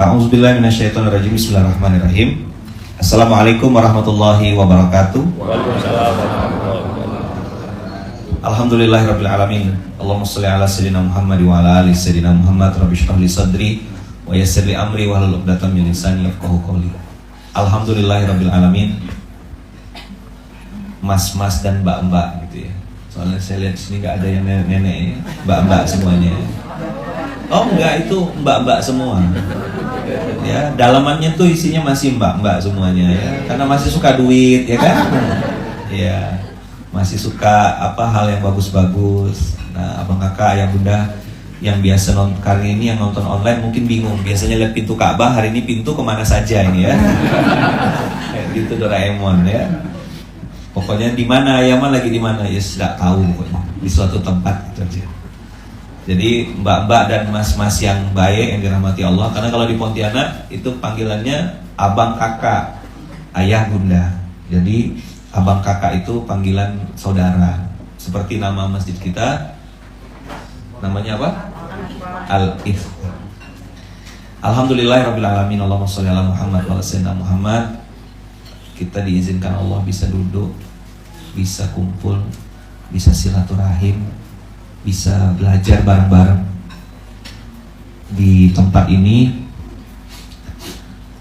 A'udzubillahi minasyaitonirrajim. Bismillahirrahmanirrahim. Assalamualaikum warahmatullahi wabarakatuh. Waalaikumsalam warahmatullahi wabarakatuh. Alhamdulillahirabbil alamin. Allahumma shalli ala sayyidina Muhammad wa ala ali sayyidina Muhammad. Rabbi shrah li sadri wa yassir li amri wa hlul 'uqdatam min lisani yafqahu qawli. Alhamdulillahirabbil alamin. Mas-mas dan mbak-mbak gitu ya. Soalnya saya lihat sini nggak ada yang nenek-nenek ya. Mbak-mbak semuanya. Oh enggak, itu mbak-mbak semua. Ya, dalamannya tuh isinya masih mbak-mbak semuanya ya. Karena masih suka duit ya kan? Ya. Masih suka hal yang bagus-bagus. Nah, abang kakak, ayah bunda yang biasa nonton kali ini, yang nonton online mungkin bingung. Biasanya lihat pintu Ka'bah, hari ini pintu kemana saja ini ya. Kayak gitu Doraemon ya. Pokoknya di mana, Yaman lagi di mana, ya sudah tahu pokoknya. Di suatu tempat gitu aja. Jadi mbak-mbak dan mas-mas yang baik yang dirahmati Allah, karena kalau di Pontianak itu panggilannya abang kakak, ayah bunda. Jadi abang kakak itu panggilan saudara. Seperti nama masjid kita, namanya apa? Al-If. Alhamdulillahirabbil alamin. Allahumma shalli ala Muhammad wa ala sayyidina Muhammad. Kita diizinkan Allah bisa duduk, bisa kumpul, bisa silaturahim, bisa belajar bareng-bareng di tempat ini.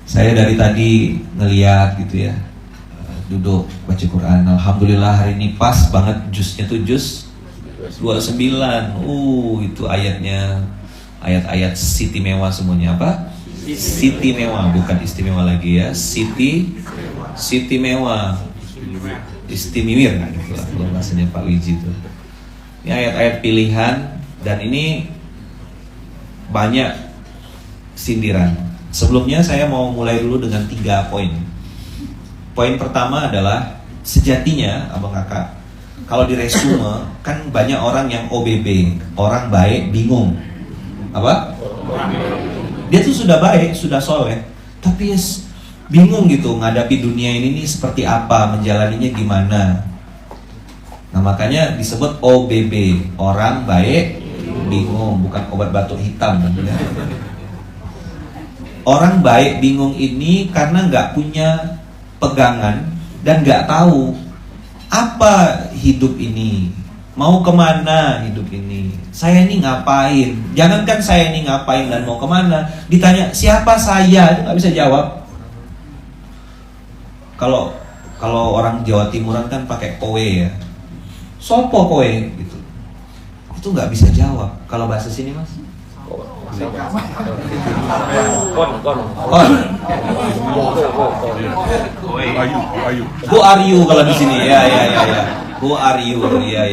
Saya dari tadi ngeliat gitu ya, duduk baca Quran. Alhamdulillah hari ini pas banget jusnya tuh jus 29. Itu ayatnya, ayat-ayat siti mewah semuanya. Apa? Siti mewah, bukan istimewa lagi ya. Siti mewah, istimewir kan gitu lah kalau bahasanya Pak Wiji itu. Ini ayat-ayat pilihan dan ini banyak sindiran. Sebelumnya saya mau mulai dulu dengan 3 poin. Poin pertama adalah sejatinya abang kakak, kalau di resume kan banyak orang yang OBB, orang baik bingung. Apa? Dia tuh sudah baik, sudah soleh, tapi bingung gitu ngadapi dunia ini nih seperti apa, menjalaninya gimana. Nah makanya disebut OBB, orang baik bingung, bukan obat batuk hitam. Orang baik bingung ini karena nggak punya pegangan dan nggak tahu apa hidup ini, mau kemana hidup ini, saya ini ngapain. Jangankan saya ini ngapain dan mau kemana, ditanya siapa saya, itu nggak bisa jawab. Kalau orang Jawa Timuran kan pakai kowe ya, sopo kowe gitu, itu nggak bisa jawab. Kalau bahasa sini mas, Ayu. Who are you kalau di sini? Ya. Who are you? Ya.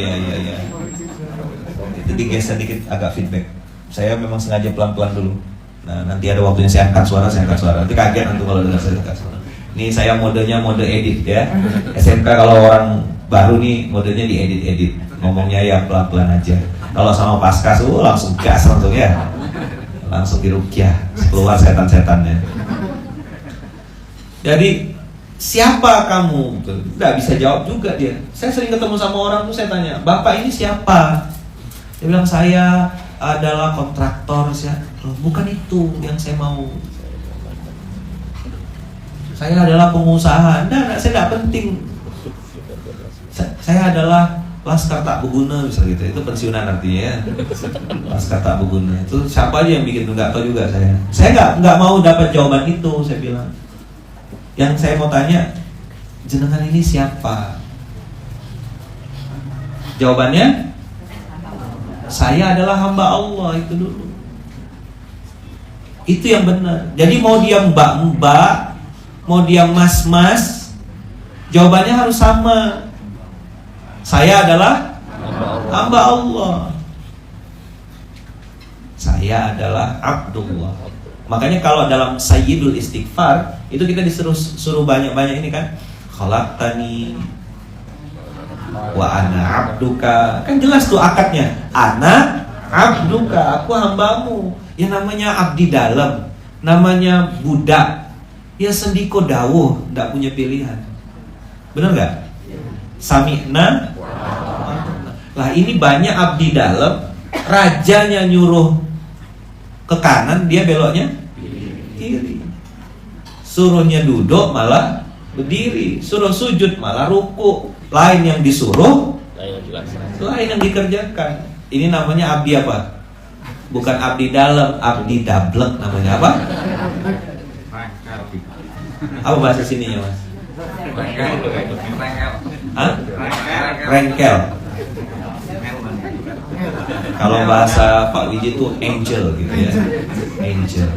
Itu digeser dikit agak feedback. Saya memang sengaja pelan-pelan dulu. Nah nanti ada waktunya saya angkat suara. Nanti kaget nanti kalau dengar saya angkat suara. Ini saya modenya mode edit ya. SMK kalau orang baru nih modenya diedit. Ngomongnya ya pelan-pelan aja. Kalau sama Paskas langsung gas langsung ya. Langsung dirukyah, keluar setan-setannya. Jadi siapa kamu? Nggak bisa jawab juga dia. Saya sering ketemu sama orang tuh, saya tanya, bapak ini siapa? Dia bilang saya adalah kontraktor. Bukan itu yang saya mau. Saya adalah pengusaha. Nah, saya nggak penting. Saya adalah Laskar Tak Berguna misalnya gitu. Itu pensiunan artinya ya. Laskar Tak Berguna. Itu siapa aja yang bikin, nggak tahu juga saya. Saya nggak mau dapat jawaban itu, saya bilang. Yang saya mau tanya, jenengan ini siapa? Jawabannya, saya adalah hamba Allah, itu dulu. Itu yang benar. Jadi mau dia mbak-mbak, mau dia mas-mas, jawabannya harus sama. Saya adalah hamba Allah. Saya adalah Abdullah. Makanya kalau dalam Sayyidul Istighfar itu kita disuruh banyak-banyak ini kan, khalaqtani wa ana abduka. Kan jelas tuh akadnya. Ana abduka, aku hambamu. Ya namanya abdi dalam, namanya budak. Ya sendiko dawuh, enggak punya pilihan. Benar enggak? Sami'na. Lah ini banyak abdi dalam, rajanya nyuruh ke kanan, dia beloknya berdiri. Suruhnya duduk malah berdiri, suruh sujud malah ruku. Lain yang disuruh, lain yang dikerjakan. Ini namanya abdi apa? Bukan abdi dalam, abdi dablek namanya apa? Apa bahasa sininya, Mas? Hah? Rengkel. Kalau bahasa Pak Wiji itu angel gitu ya. Angel.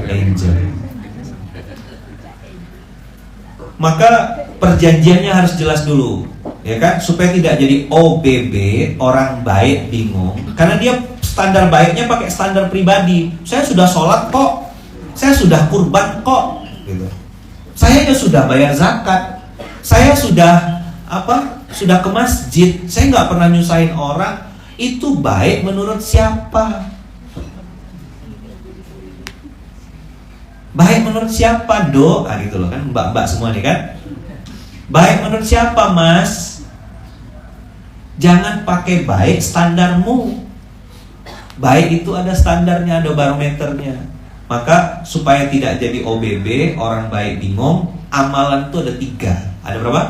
Angel. Maka perjanjiannya harus jelas dulu, ya kan? Supaya tidak jadi OBB, orang baik bingung. Karena dia standar baiknya pakai standar pribadi. Saya sudah sholat kok, saya sudah kurban kok, gitu. Saya sudah bayar zakat, saya sudah sudah ke masjid, saya nggak pernah nyusahin orang. Itu baik menurut siapa? Baik menurut siapa, Do? Gitu loh kan, mbak-mbak semua nih kan. Baik menurut siapa, Mas? Jangan pakai baik standarmu. Baik itu ada standarnya, ada barometernya. Maka supaya tidak jadi OBB, orang baik bingung, amalan itu ada 3. Ada berapa?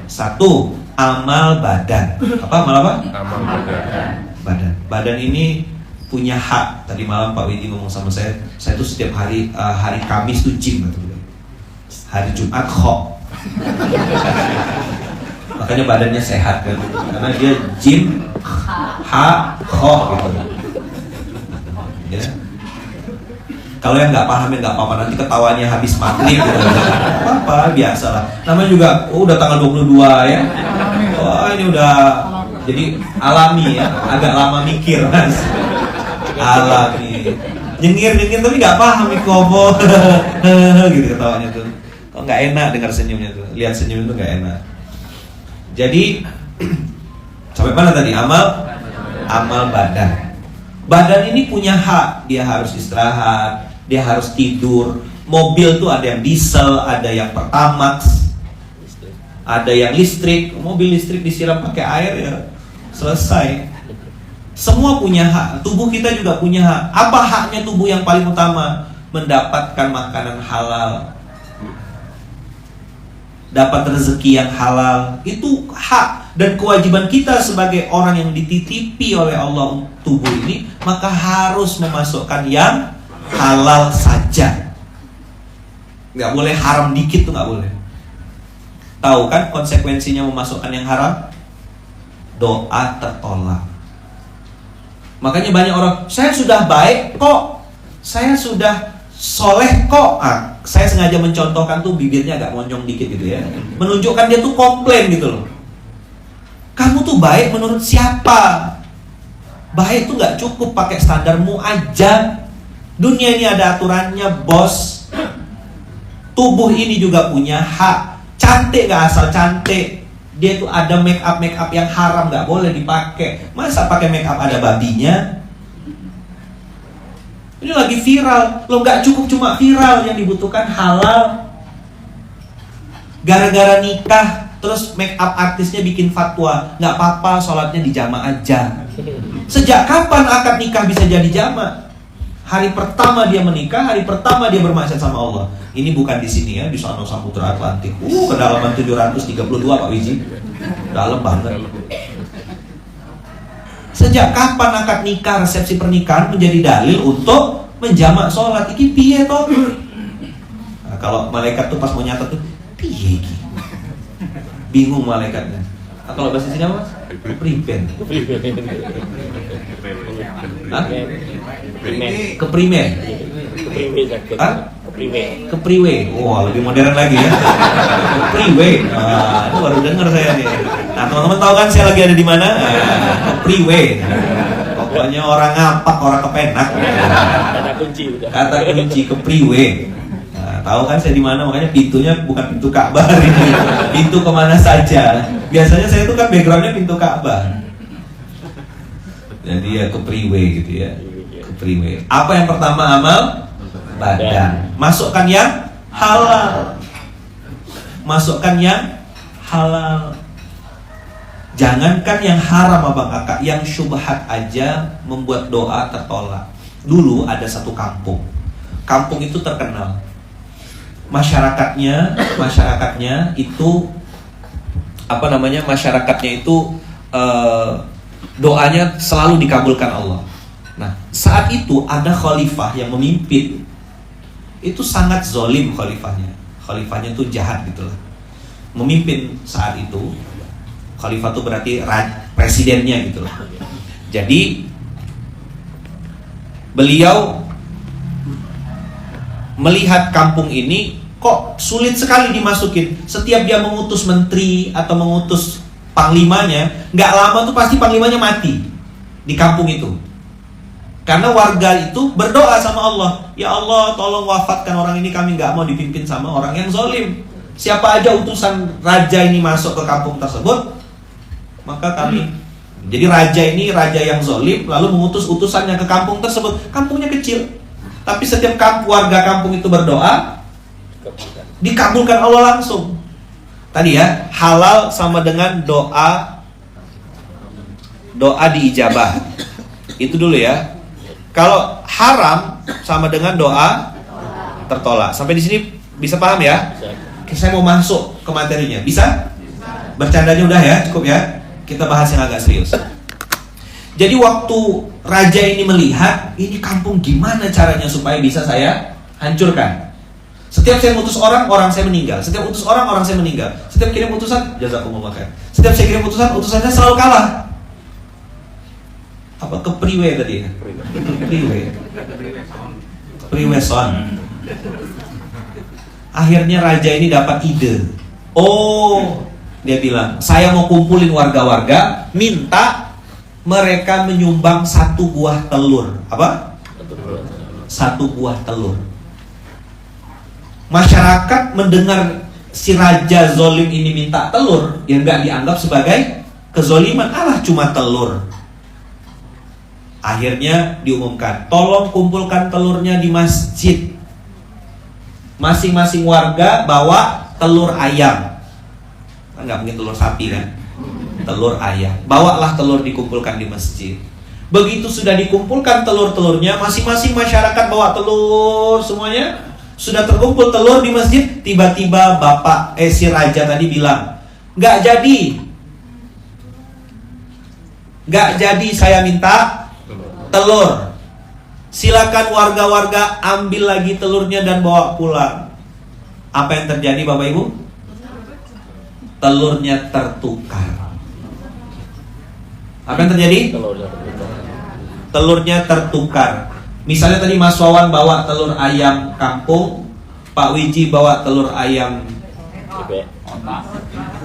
1, amal badan. Apa amal apa? Amal badan. Badan ini punya hak. Tadi malam Pak Widi ngomong sama saya tuh setiap hari Kamis tuh gym gitu. Hari Jumat kok. Makanya badannya sehat kan. Karena dia gym kok gitu. Ya. Kalau yang nggak paham ya nggak apa-apa, nanti ketawanya habis maghrib gitu. Apa biasa lah. Namanya juga udah tanggal 22 ya. Wah, ini udah jadi alami ya, agak lama mikir, Mas. Alami. Nyengir tapi nggak paham Ikobo. Gitu ketawanya tuh. Kok nggak enak dengar senyumnya tuh. Lihat senyum itu nggak enak. Jadi sampai mana tadi? Amal badan. Badan ini punya hak, dia harus istirahat, dia harus tidur. Mobil tuh ada yang diesel, ada yang Pertamax, ada yang listrik. Mobil listrik disiram pakai air ya selesai. Semua punya hak, tubuh kita juga punya hak. Apa haknya tubuh yang paling utama? Mendapatkan makanan halal, dapat rezeki yang halal. Itu hak dan kewajiban kita sebagai orang yang dititipi oleh Allah tubuh ini, maka harus memasukkan yang halal saja. Nggak boleh haram dikit tuh, nggak boleh. Tahu kan konsekuensinya memasukkan yang haram? Doa tertolak. Makanya banyak orang, saya sudah baik kok, saya sudah soleh kok. Saya sengaja mencontohkan tuh bibirnya agak monjong dikit gitu ya, menunjukkan dia tuh komplain gitu loh. Kamu tuh baik menurut siapa? Baik tuh gak cukup pakai standarmu aja. Dunia ini ada aturannya, bos. Tubuh ini juga punya hak. Cantik gak asal cantik. Dia tuh ada make up yang haram, gak boleh dipakai. Masa pakai make up ada babinya? Ini lagi viral. Lo gak cukup cuma viral, yang dibutuhkan halal. Gara-gara nikah terus make up artisnya bikin fatwa, nggak apa-apa sholatnya di jamaah aja. Sejak kapan akad nikah bisa jadi jamaah? Hari pertama dia menikah, hari pertama dia bermaksud sama Allah. Ini bukan di sini ya, di sana Samudra Atlantik. Kedalaman 732 Pak Wiji. Dalam banget. Sejak kapan akad nikah, resepsi pernikahan menjadi dalil untuk menjamak sholat? Iki piye toh? Nah, kalau malaikat tuh pas mau nyatet tuh, piye iki? Bingung malaikatnya. Nah, kalau bahasa sini apa, Mas? Kepriben. Hah? Keprimen. Kepriwe. Wah, lebih modern lagi ya. Kepriwe. Itu baru dengar saya nih. Nah, teman-teman tahu kan saya lagi ada di mana? Kepriwe. Pokoknya orang ngapak, orang kepenak. Kata kunci Kepriwe. Tahu kan saya di mana, makanya pintunya bukan pintu Ka'bah ini. Pintu kemana saja. Biasanya saya itu kan backgroundnya pintu Ka'bah. Jadi ya kepriwe gitu ya. Kepriwe. Apa yang pertama? Amal badan. Masukkan yang halal. Masukkan yang halal. Jangankan yang haram Abang Kakak, yang syubhat aja membuat doa tertolak. Dulu ada satu kampung. Kampung itu terkenal. Masyarakatnya itu masyarakatnya itu doanya selalu dikabulkan Allah. Nah, saat itu ada khalifah yang memimpin. Itu sangat zolim khalifahnya. Khalifahnya itu jahat gitulah. Memimpin saat itu. Khalifah itu berarti presidennya gitu loh. Jadi beliau melihat kampung ini kok sulit sekali dimasukin. Setiap dia mengutus menteri atau mengutus panglimanya, nggak lama tuh pasti panglimanya mati di kampung itu. Karena warga itu berdoa sama Allah, ya Allah tolong wafatkan orang ini, kami nggak mau dipimpin sama orang yang zalim. Siapa aja utusan raja ini masuk ke kampung tersebut, maka kami. Jadi raja ini raja yang zalim lalu mengutus utusannya ke kampung tersebut. Kampungnya kecil, tapi setiap warga kampung itu berdoa, dikabulkan Allah langsung. Tadi ya, halal sama dengan doa diijabah. Itu dulu ya. Kalau haram sama dengan doa tertolak. Sampai di sini bisa paham ya? Saya mau masuk ke materinya. Bisa? Bercandanya udah ya, cukup ya. Kita bahas yang agak serius. Jadi waktu raja ini melihat, ini kampung gimana caranya supaya bisa saya hancurkan. Setiap saya utus orang saya meninggal. Setiap utus orang saya meninggal. Setiap kirim utusan, jazakumullah khair. Setiap saya kirim utusannya selalu kalah. Apa ke Priwe tadi ya? Priwe son. Akhirnya raja ini dapat ide. Oh, dia bilang, saya mau kumpulin warga-warga, minta mereka menyumbang 1 buah telur. Apa? 1 buah telur. Masyarakat mendengar si raja zolim ini minta telur, yang gak dianggap sebagai kezoliman. Alah, cuma telur. Akhirnya diumumkan, tolong kumpulkan telurnya di masjid. Masing-masing warga bawa telur ayam. Kan gak mungkin telur sapi kan? Telur ayam. Bawalah telur dikumpulkan di masjid. Begitu sudah dikumpulkan telur-telurnya, masing-masing masyarakat bawa telur semuanya. Sudah terkumpul telur di masjid, tiba-tiba si raja tadi bilang, Gak jadi saya minta telur. Silakan warga-warga ambil lagi telurnya dan bawa pulang. Apa yang terjadi Bapak Ibu? Telurnya tertukar. Apa yang terjadi? Telurnya tertukar. Misalnya tadi Mas Wawan bawa telur ayam kampung, Pak Wiji bawa telur ayam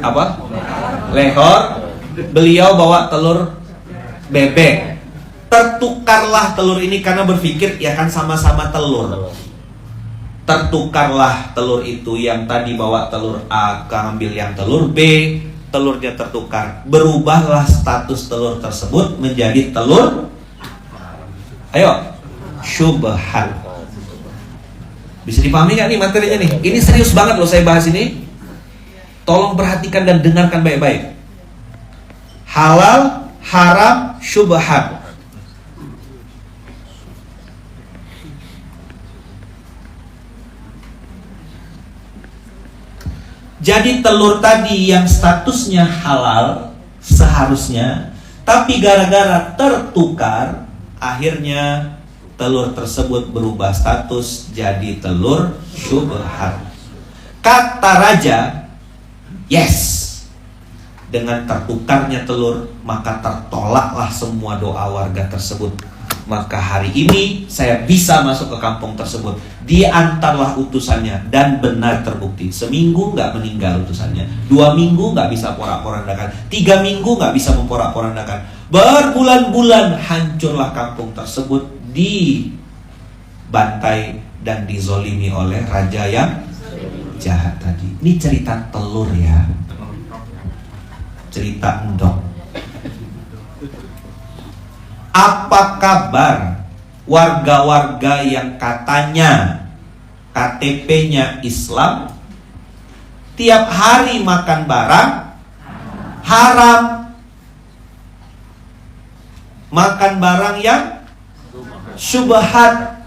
apa? Lehor. Beliau bawa telur bebek. Tertukarlah telur ini karena berpikir ya kan sama-sama telur. Tertukarlah telur itu, yang tadi bawa telur A ambil yang telur B, telurnya tertukar. Berubahlah status telur tersebut menjadi telur, ayo, syubhat. Bisa dipahami gak nih materinya nih? Ini serius banget loh saya bahas ini. Tolong perhatikan dan dengarkan baik-baik. Halal, haram, syubhat. Jadi telur tadi yang statusnya halal seharusnya, tapi gara-gara tertukar, akhirnya telur tersebut berubah status jadi telur syubhat. Kata raja, yes. Dengan tertukarnya telur, maka tertolaklah semua doa warga tersebut. Maka hari ini saya bisa masuk ke kampung tersebut. Diantarlah utusannya dan benar terbukti. Seminggu gak meninggal utusannya, 2 minggu gak bisa porak-porandakan, 3 minggu gak bisa memporak-porandakan. Berbulan-bulan hancurlah kampung tersebut, dibantai dan dizolimi oleh raja yang jahat tadi. Ini cerita telur ya, cerita endong. Apa kabar warga-warga yang katanya KTP-nya Islam, tiap hari makan barang haram, Makan barang yang syubhat.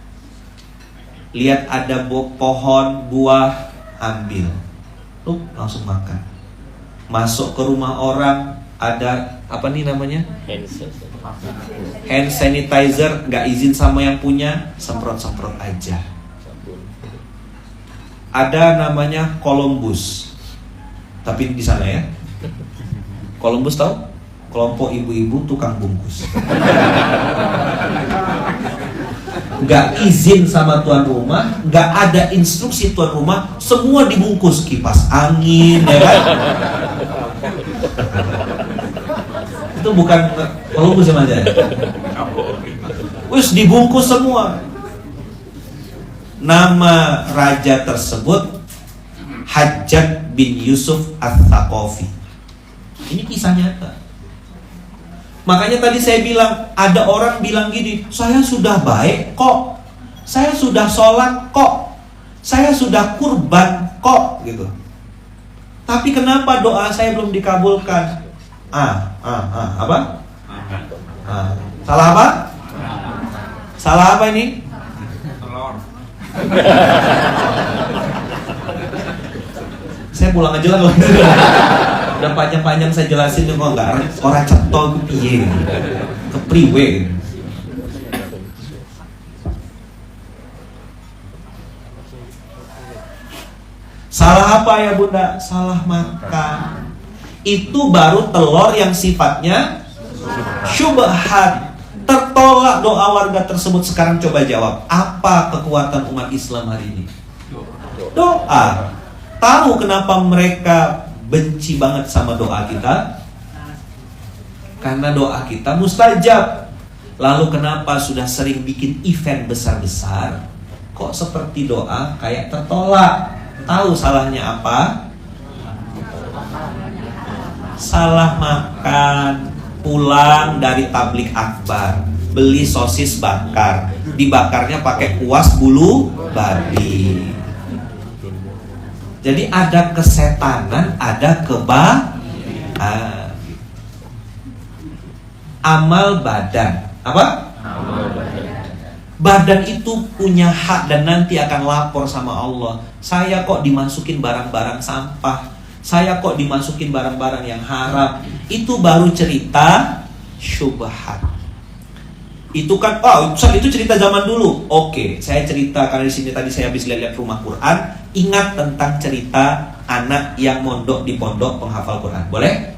Lihat ada pohon, buah, ambil. Langsung makan. Masuk ke rumah orang, ada apa nih namanya? Hand sanitizer, nggak izin sama yang punya, semprot-semprot aja. Ada namanya Columbus, tapi di sana ya. Columbus tahu? Kelompok ibu-ibu tukang bungkus. Nggak izin sama tuan rumah, nggak ada instruksi tuan rumah, semua dibungkus, kipas angin, ya kan? Itu bukan Columbus yang aja. Wis dibungkus semua. Nama raja tersebut Hajjaj bin Yusuf Ats-Tsaqafi. Ini kisah nyata. Makanya tadi saya bilang, ada orang bilang gini, saya sudah baik kok, saya sudah sholat kok, saya sudah kurban kok, gitu. Tapi kenapa doa saya belum dikabulkan? Apa? Salah apa? Salah apa ini? Saya pulang aja lah. Udah panjang-panjang saya jelasin kok enggak orang cetol ke piye, ke priwe. Salah apa ya Bunda? Salah makan. Itu baru telur yang sifatnya syubhat. Tertolak doa warga tersebut. Sekarang coba jawab, apa kekuatan umat Islam hari ini? Doa. Tahu kenapa mereka benci banget sama doa kita? Karena doa kita mustajab. Lalu kenapa sudah sering bikin event besar-besar, kok seperti doa kayak tertolak? Tahu salahnya apa? Salah makan. Pulang dari tablik akbar, beli sosis bakar, dibakarnya pakai kuas bulu babi. Jadi ada kesetanan, ada amal badan. Apa? Badan itu punya hak dan nanti akan lapor sama Allah. Saya kok dimasukin barang-barang sampah, saya kok dimasukin barang-barang yang haram. Itu baru cerita syubhat. Itu kan, Ustaz, itu cerita zaman dulu. Oke, saya cerita karena di sini tadi saya habis lihat rumah Quran. Ingat tentang cerita anak yang mondok di pondok penghafal Quran. Boleh?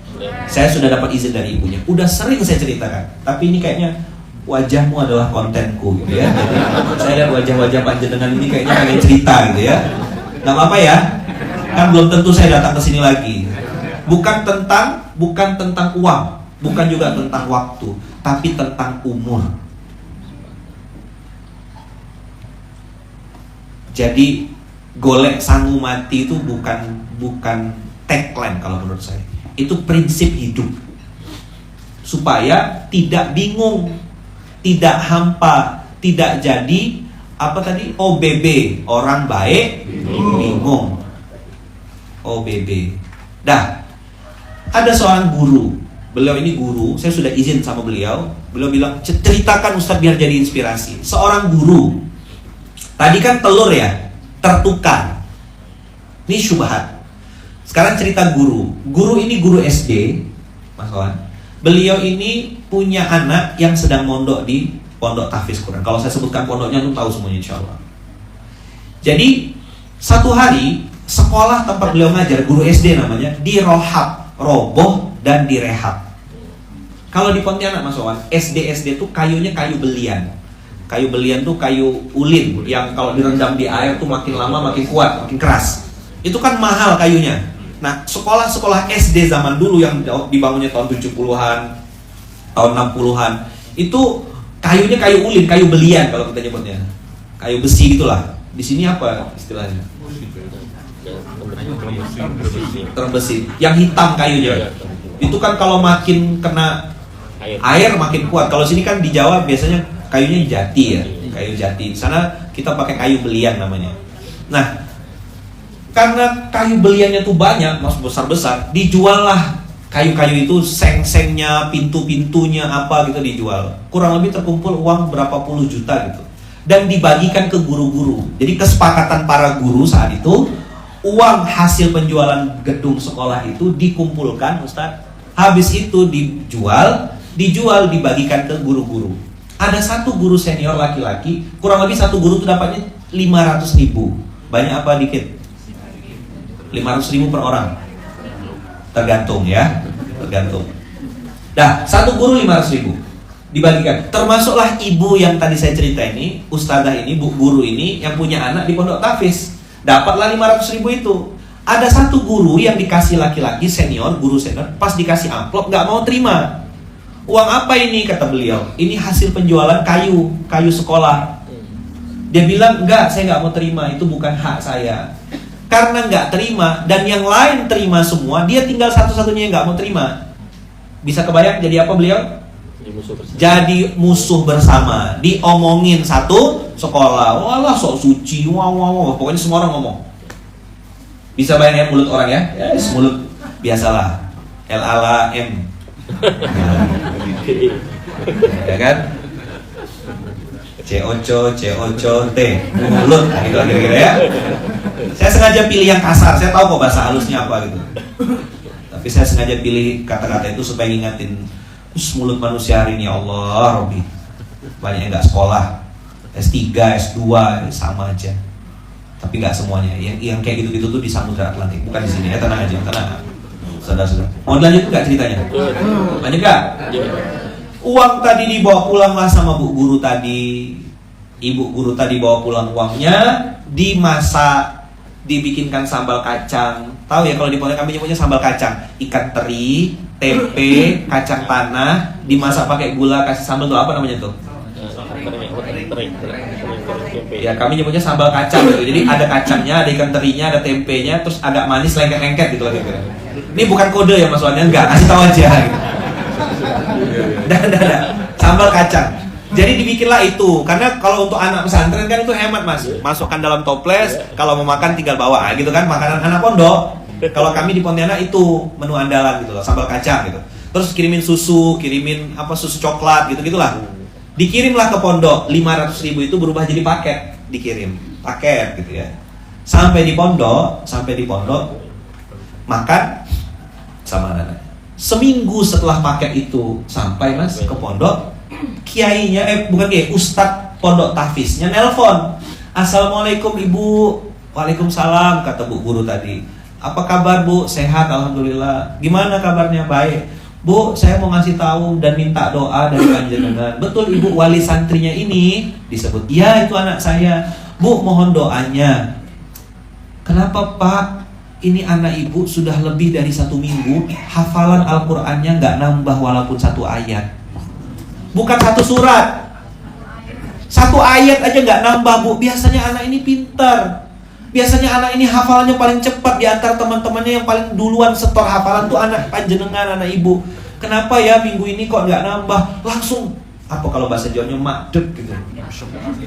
Saya sudah dapat izin dari ibunya. Udah sering saya ceritakan. Tapi ini kayaknya wajahmu adalah kontenku, gitu ya. Jadi, saya lihat wajah-wajah panjenengan ini kayaknya pengen cerita, gitu ya. Gak apa-apa ya. Kan belum tentu saya datang ke sini lagi. Bukan tentang uang, bukan juga tentang waktu, tapi tentang umur. Jadi golek sangu mati itu bukan tagline kalau menurut saya. Itu prinsip hidup. Supaya tidak bingung, tidak hampa, tidak jadi apa tadi? OBB, orang baik bingung. OBB. Dah. Ada seorang guru. Beliau ini guru, saya sudah izin sama beliau. Beliau bilang, ceritakan Ustaz biar jadi inspirasi. Seorang guru. Tadi kan telur ya, tertukar. Ini syubhat. Sekarang cerita guru. Guru ini guru SD, Mas Wan. Beliau ini punya anak yang sedang mondok di pondok tahfiz Quran. Kalau saya sebutkan pondoknya, lu tahu semuanya insya Allah. Jadi satu hari sekolah tempat beliau ngajar, guru SD namanya, roboh dan direhab. Kalau di Pontianak Mas Wawan, SD tuh kayunya kayu belian. Kayu belian tuh kayu ulin yang kalau direndam di air tuh makin lama makin kuat, makin keras. Itu kan mahal kayunya. Nah, sekolah-sekolah SD zaman dulu yang dibangunnya tahun 70-an, tahun 60-an, itu kayunya kayu ulin, kayu belian kalau kita nyebutnya. Kayu besi gitulah. Di sini apa istilahnya? Terbesi. Yang hitam kayunya. Itu kan kalau makin kena air makin kuat. Kalau sini kan di Jawa biasanya kayunya jati ya, kayu jati. Di sana kita pakai kayu belian namanya. Nah, karena kayu beliannya tuh banyak, mas besar-besar, dijuallah Kayu-kayu itu seng-sengnya, pintu-pintunya apa gitu dijual. Kurang lebih terkumpul uang berapa puluh juta gitu. Dan dibagikan ke guru-guru. Jadi kesepakatan para guru saat itu, uang hasil penjualan gedung sekolah itu dikumpulkan, Ustaz. Habis itu dijual dibagikan ke guru-guru. Ada satu guru senior laki-laki, kurang lebih satu guru itu dapatnya 500.000. Banyak apa dikit? 500.000 per orang. Tergantung ya, tergantung. Nah, satu guru 500.000 dibagikan. Termasuklah ibu yang tadi saya cerita ini, ustazah ini, bu guru ini yang punya anak di pondok tahfiz. Dapatlah 500.000 itu. Ada satu guru yang dikasih laki-laki senior, guru senior, pas dikasih amplop nggak mau terima. Uang apa ini, kata beliau? Ini hasil penjualan kayu sekolah. Dia bilang, enggak, saya nggak mau terima, itu bukan hak saya. Karena nggak terima dan yang lain terima semua, dia tinggal satu-satunya yang nggak mau terima. Bisa kebayang jadi apa beliau? Jadi musuh bersama. Diomongin satu sekolah. Walah sok suci, wow. Pokoknya semua orang ngomong. Bisa bayangin mulut orang ya? Yes, mulut biasalah. LALM. Ya kan? C-O-C-O, T mulut, gitu kira-kira ya. Saya sengaja pilih yang kasar, saya tahu kok bahasa halusnya apa gitu. Tapi saya sengaja pilih kata-kata itu supaya ngingatin mulut manusia hari ini, ya Allah, Robbi. Banyak yang gak sekolah, S3, S2, sama aja. Tapi gak semuanya, yang kayak gitu-gitu tuh di Samudra Atlantik, bukan di sini ya, tenang aja, tenang. Saudara-saudara, mau lanjut gak ceritanya? Lanjut gak? Uang tadi dibawa pulang lah sama bu guru tadi. Ibu guru tadi bawa pulang uangnya, dimasak, dibikinkan sambal kacang. Tahu ya kalau di pondok kami nyebutnya sambal kacang. Ikan teri, tempe, kacang tanah, dimasak pakai gula, kasih sambal tuh apa namanya tuh? Ya kami nyebutnya sambal kacang gitu. Jadi ada kacangnya, ada ikan terinya, ada tempenya, terus agak manis, lengket-lengket gitu lah kira-kira. Ini bukan kode ya Mas Wan, enggak, kasih tahu aja gitu. Sambal kacang. Jadi dibikinlah itu, karena kalau untuk anak pesantren kan itu hemat Mas. Masukkan dalam toples, kalau mau makan tinggal bawa, gitu kan, makanan anak pondok. Kalau kami di Pontianak itu menu andalan gitu loh, sambal kacang gitu. Terus kirimin susu, susu coklat gitu-gitulah. Dikirimlah ke pondok, 500.000 itu berubah jadi paket, dikirim paket gitu ya. Sampai di pondok makan sama anak. Seminggu setelah paket itu sampai Mas ke pondok, kiainya ustadz pondok tahfiznya nelpon. Assalamualaikum ibu. Waalaikumsalam, kata bu guru tadi. Apa kabar bu? Sehat alhamdulillah. Gimana kabarnya? Baik. Bu, saya mau ngasih tahu dan minta doa dari panjenengan. Betul ibu, wali santrinya ini disebut. Iya, itu anak saya. Bu, mohon doanya. Kenapa Pak? Ini anak ibu sudah lebih dari 1 minggu hafalan Al-Qur'annya nggak nambah walaupun 1 ayat. Bukan 1 surat, 1 ayat aja nggak nambah bu. Biasanya anak ini pintar. Biasanya anak ini hafalannya paling cepat di antara teman-temannya. Yang paling duluan setor hafalan tuh anak panjenengan, anak ibu. Kenapa ya minggu ini kok nggak nambah? Langsung apa kalau bahasa Jawanya madep gitu.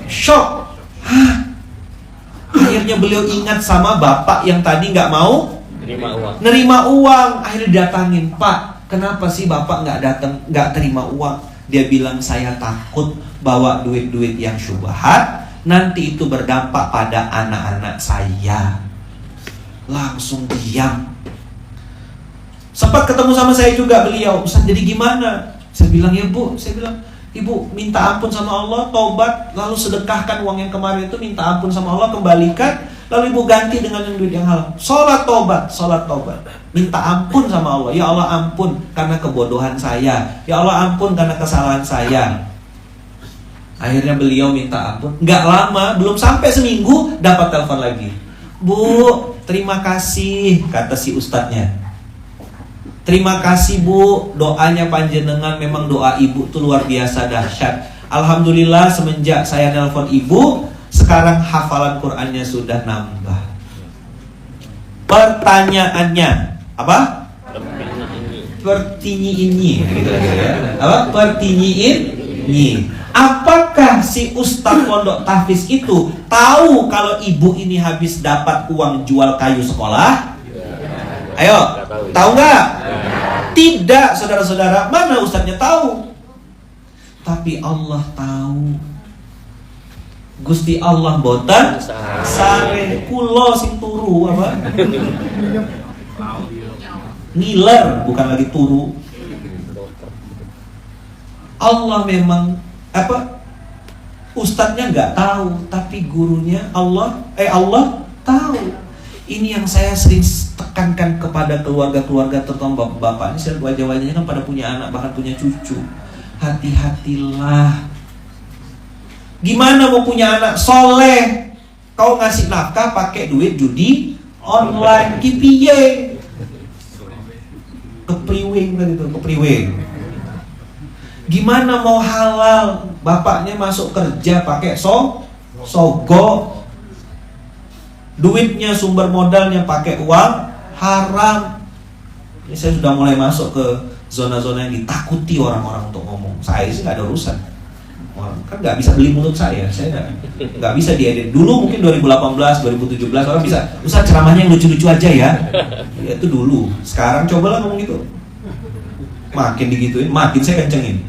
Shock. Hah? Akhirnya beliau ingat sama bapak yang tadi nggak mau nerima uang. Akhirnya didatangin, Pak, kenapa sih bapak nggak terima uang? Dia bilang, saya takut bawa duit-duit yang syubhat, nanti itu berdampak pada anak-anak saya. Langsung diam. Sempat ketemu sama saya juga beliau, Ustaz jadi gimana? Saya bilang, ya bu, ibu minta ampun sama Allah, taubat, lalu sedekahkan uang yang kemarin itu, minta ampun sama Allah, kembalikan, lalu ibu ganti dengan yang duit yang halal. Sholat taubat, minta ampun sama Allah. Ya Allah ampun karena kebodohan saya. Ya Allah ampun karena kesalahan saya. Akhirnya beliau minta ampun. Nggak lama, belum sampai seminggu, dapat telepon lagi. Bu, terima kasih, kata si ustadznya. Terima kasih bu, doanya panjenengan, memang doa ibu tuh luar biasa dahsyat. Alhamdulillah semenjak saya nelpon ibu, sekarang hafalan Qur'annya sudah nambah. Pertanyaannya apa? Pertinyiin gitu ya. Apa? Pertinyiin. Apakah si ustadz pondok tahfiz itu tahu kalau ibu ini habis dapat uang jual kayu sekolah? Ayo, tahu nggak? Tidak, saudara-saudara, mana ustadznya tahu? Tapi Allah tahu. Gusti Allah boten sare kula sing turu apa? Ngiler, bukan lagi turu. Allah memang apa? Ustadznya nggak tahu, tapi gurunya Allah tahu. Ini yang saya sering tekankan kepada keluarga-keluarga, terutama bapak-bapak ini. Saya wajah-wajahnya kan pada punya anak, bahkan punya cucu. Hati-hatilah. Gimana mau punya anak soleh, kau ngasih nafkah pakai duit judi online, kipiye? Kepriwing kan itu, kepriwing. Gimana mau halal, bapaknya masuk kerja pakai sogok, duitnya sumber modalnya pakai uang haram. Ini saya sudah mulai masuk ke zona-zona yang ditakuti orang-orang untuk ngomong. Saya sih nggak ada urusan. Orang kan nggak bisa beli mulut saya nggak bisa diedit. Dulu mungkin 2018, 2017 orang bisa, Ustaz ceramahnya yang lucu-lucu aja ya. Ya itu dulu. Sekarang cobalah ngomong gitu. Makin digituin, makin saya kencengin.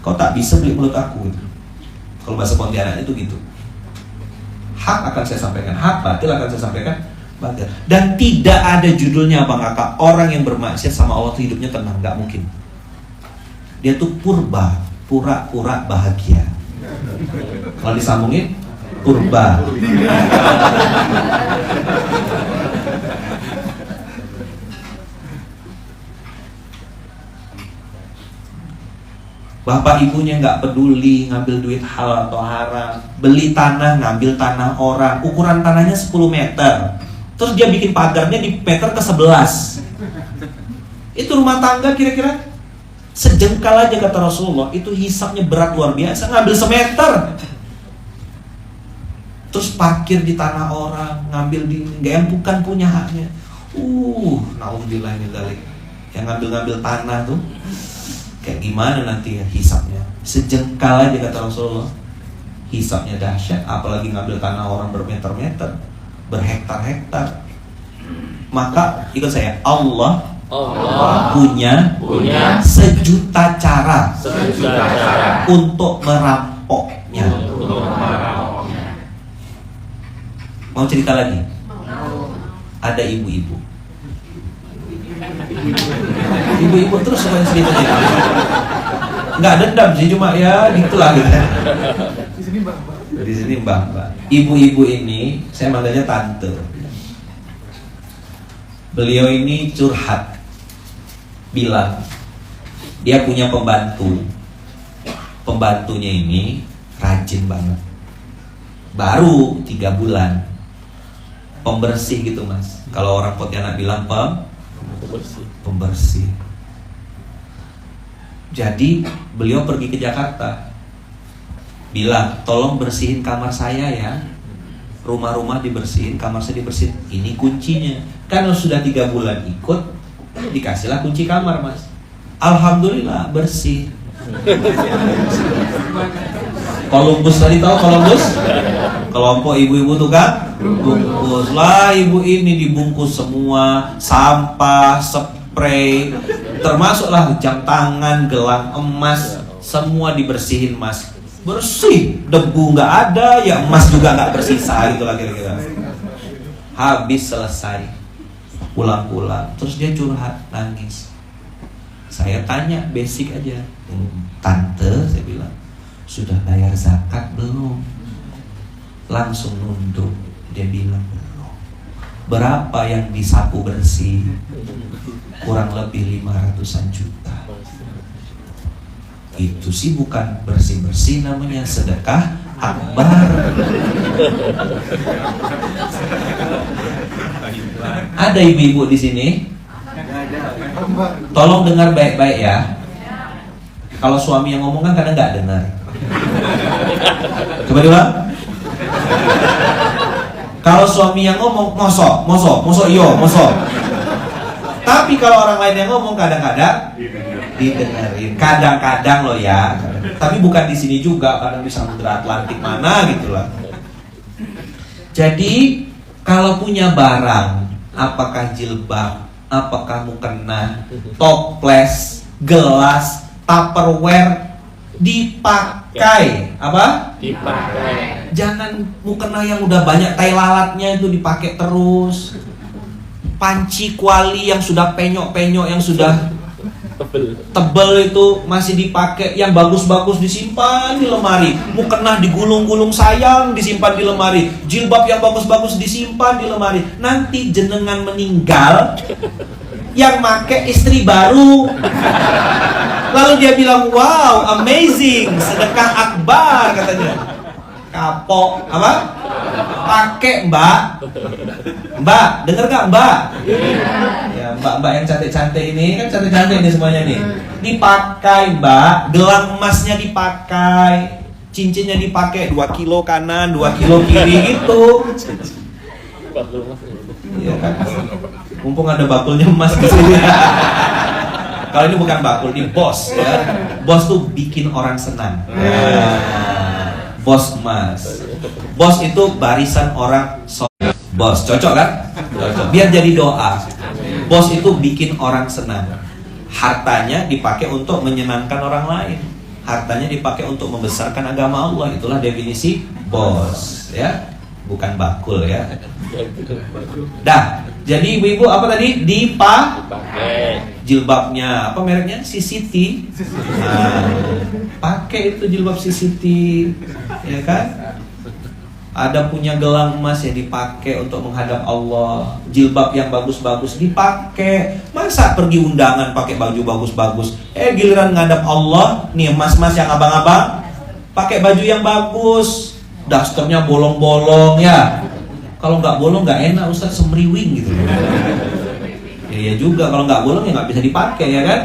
Kau tak bisa beli mulut aku gitu. Kalau bahasa Pontianak itu gitu. Hak akan saya sampaikan, hak, batil akan saya sampaikan, batil. Dan tidak ada judulnya Bang Kakak, orang yang bermaksiat sama Allah hidupnya tenang, nggak mungkin. Dia tuh pura-pura bahagia. Kalau disambungin, purba. Bapak ibunya nggak peduli ngambil duit halal atau haram. Beli tanah, ngambil tanah orang. Ukuran tanahnya 10 meter. Terus dia bikin pagarnya di meter ke-11. Itu rumah tangga kira-kira sejengkal aja kata Rasulullah. Itu hisapnya berat luar biasa. Ngambil semeter. Terus parkir di tanah orang. Ngambil di yang bukan punya haknya. Naudzubillah min dzalik. Yang ngambil-ngambil tanah tuh kayak gimana nanti ya hisapnya? Sejengkal aja kata Rasulullah. Hisapnya dahsyat, apalagi ngambil tanah orang bermeter-meter, berhektar-hektar. Maka ikut saya, Allah punya sejuta cara untuk merampoknya. Mau cerita lagi? Ada ibu-ibu. Ibu-ibu terus suka ceritanya. Nggak dendam sih, cuma ya gitulah gitu. Di sini mbak. Ibu-ibu ini saya manggilnya tante. Beliau ini curhat, bilang dia punya pembantu. Pembantunya ini rajin banget. Baru 3 bulan. Pembersih gitu mas. Kalau orang Pontianak bilang pembersih. Jadi beliau pergi ke Jakarta, bilang tolong bersihin kamar saya ya. Rumah-rumah dibersihin, kamar saya dibersihin. Ini kuncinya. Kan sudah 3 bulan ikut, dikasihlah kunci kamar mas. Alhamdulillah bersih. Columbus tadi tahu Columbus? Kelompok ibu-ibu tuh kan bungkus lah, ibu ini dibungkus semua, sampah, spray, termasuklah jam tangan, gelang emas, semua dibersihin mas. Bersih, debu nggak ada, ya emas juga nggak bersisa gitu lah kira-kira. Habis selesai, pulang-pulang, terus dia curhat, nangis. Saya tanya basic aja, tante, saya bilang, sudah bayar zakat belum? Langsung nunduk. Dia bilang belum. Berapa yang disapu bersih? Kurang lebih 500-an juta. Itu sih bukan bersih-bersih, namanya sedekah akbar. Ada ibu-ibu di sini? Tolong dengar baik-baik ya. Kalau suami yang ngomong kan kadang nggak dengar. Coba diulang. Kalau suami yang ngomong, mosok, iyo. Tapi kalau orang lain yang ngomong kadang-kadang didengerin. Kadang-kadang loh ya. Tapi bukan di sini juga, kadang di Samudra Atlantik mana gitulah. Jadi kalau punya barang, apakah jilbab, apakah mukena, toples, gelas, tupperware dipakai apa? Dipakai. Jangan mukena yang udah banyak tai lalatnya itu dipakai terus. Panci kuali yang sudah penyok-penyok, yang sudah tebel itu masih dipakai, yang bagus-bagus disimpan di lemari. Mukena digulung-gulung sayang disimpan di lemari. Jilbab yang bagus-bagus disimpan di lemari. Nanti jenengan meninggal, yang make istri baru. Lalu dia bilang, wow, amazing, sedekah akbar katanya. Kapok, apa? Pakai mbak. Mbak, denger gak mbak? Ya, mbak-mbak yang cantik-cantik ini, kan cantik-cantik ini semuanya nih. Dipakai mbak, gelang emasnya dipakai, cincinnya dipakai 2 kilo kanan, 2 kilo kiri gitu. Iya kan? Mumpung ada bakulnya emas di sini. Kalau ini bukan bakul, ini bos ya. Bos tuh bikin orang senang. Ya. Bos emas. Bos itu barisan orang bos, cocok kan? Cocok. Biar jadi doa. Bos itu bikin orang senang. Hartanya dipakai untuk menyenangkan orang lain. Hartanya dipakai untuk membesarkan agama Allah. Itulah definisi bos, ya. Bukan bakul ya. Dah. Jadi ibu-ibu apa tadi? Dipakai. Jilbabnya apa mereknya? CCT. Nah, pakai itu jilbab CCT, ya kan? Ada punya gelang emas yang dipakai untuk menghadap Allah. Jilbab yang bagus-bagus dipakai. Masa pergi undangan pakai baju bagus-bagus? Giliran ngadap Allah, nih emas-emas yang abang-abang pakai baju yang bagus, dasternya bolong-bolong ya. Kalau nggak bolong nggak enak, Ustaz, semriwing gitu. Ya juga kalau nggak bolong ya nggak bisa dipakai ya kan?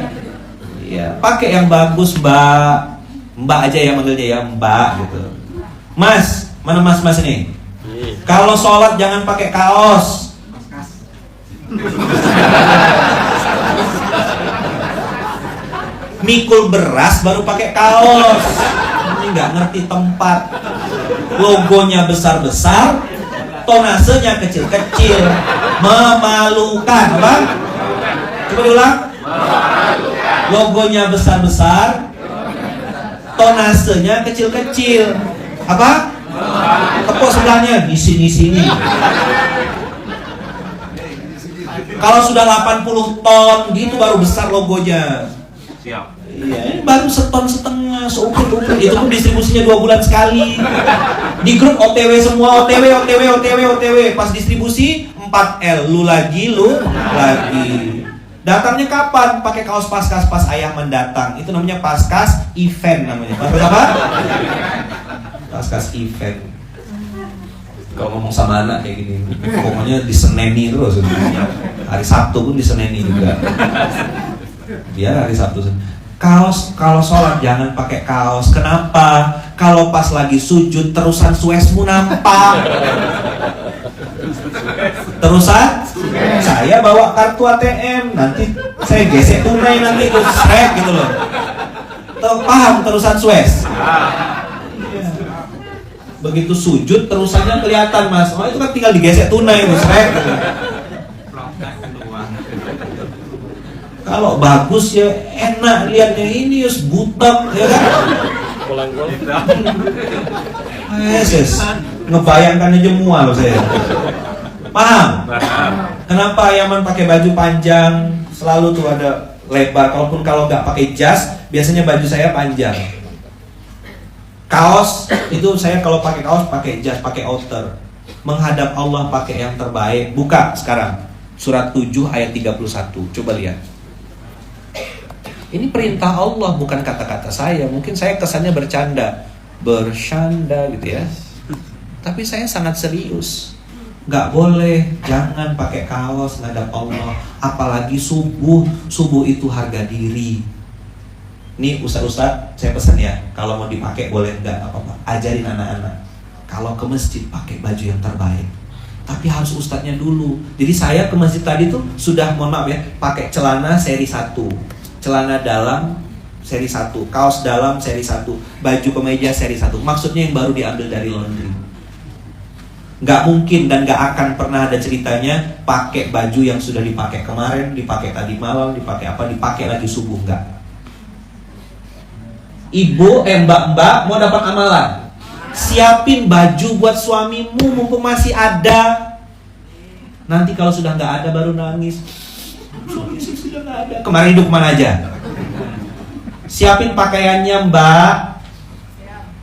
Ya pakai yang bagus mbak, mbak aja ya manggilnya ya mbak gitu. Mas, mana mas ini? Kalau sholat jangan pakai kaos. Mikul beras baru pakai kaos. Ini nggak ngerti tempat. Logonya besar-besar, tonasenya kecil-kecil, memalukan, apa? Coba diulang. Logonya besar-besar, tonasenya kecil-kecil, apa? Tepuk sebelahnya di sini. Kalau sudah 80 ton gitu baru besar logonya. Siap. Iya, ini baru seton setengah, seukur. Itu pun distribusinya 2 bulan sekali. Di grup OTW semua, OTW. Pas distribusi 4L, lu lagi. Datangnya kapan? Pakai kaos paskas pas ayah mendatang. Itu namanya paskas event namanya. Paskas apa? Paskas event. Kalau ngomong sama anak kayak gini, pokoknya diseneni terus. Hari Sabtu pun diseneni juga. Biar hari Sabtu. Kaos, kalau sholat jangan pakai kaos. Kenapa? Kalau pas lagi sujud terusan suesmu nampak. Terusan? Saya bawa kartu ATM, nanti saya gesek tunai nanti itu srek gitu loh. Paham terusan sues? Iya. Begitu sujud terusannya kelihatan mas. Oh itu kan tinggal digesek tunai itu srek. Gitu. Kalau bagus ya enak lihatnya, ini yus butek ya kan? Yes. Ngebayangkan aja mual saya. Paham? Kenapa Yaman pakai baju panjang? Selalu tuh ada lebar. Kalau nggak pakai jas, biasanya baju saya panjang. Kaos itu saya kalau pakai kaos pakai jas, pakai outer. Menghadap Allah pakai yang terbaik. Buka sekarang surat 7 ayat 31. Coba lihat. Ini perintah Allah, bukan kata-kata saya. Mungkin saya kesannya bercanda gitu ya. Tapi saya sangat serius. Gak boleh, jangan pakai kaos ngadap Allah. Apalagi subuh itu harga diri. Nih ustaz-ustaz, saya pesan ya, kalau mau dipakai boleh enggak apa-apa. Ajarin anak-anak. Kalau ke masjid pakai baju yang terbaik. Tapi harus ustadznya dulu. Jadi saya ke masjid tadi tuh sudah, mohon maaf ya, pakai celana seri 1. Celana dalam seri 1, kaos dalam seri 1, baju kemeja seri 1. Maksudnya yang baru diambil dari laundry. Nggak mungkin dan nggak akan pernah ada ceritanya pakai baju yang sudah dipakai kemarin, dipakai tadi malam, dipakai apa, dipakai lagi subuh. Nggak. Ibu, mbak-mbak mau dapat amalan, siapin baju buat suamimu mumpung masih ada. Nanti kalau sudah nggak ada baru nangis. Suami sudah nggak ada. Kemarin hidup kemana aja? Siapin pakaiannya, Mbak.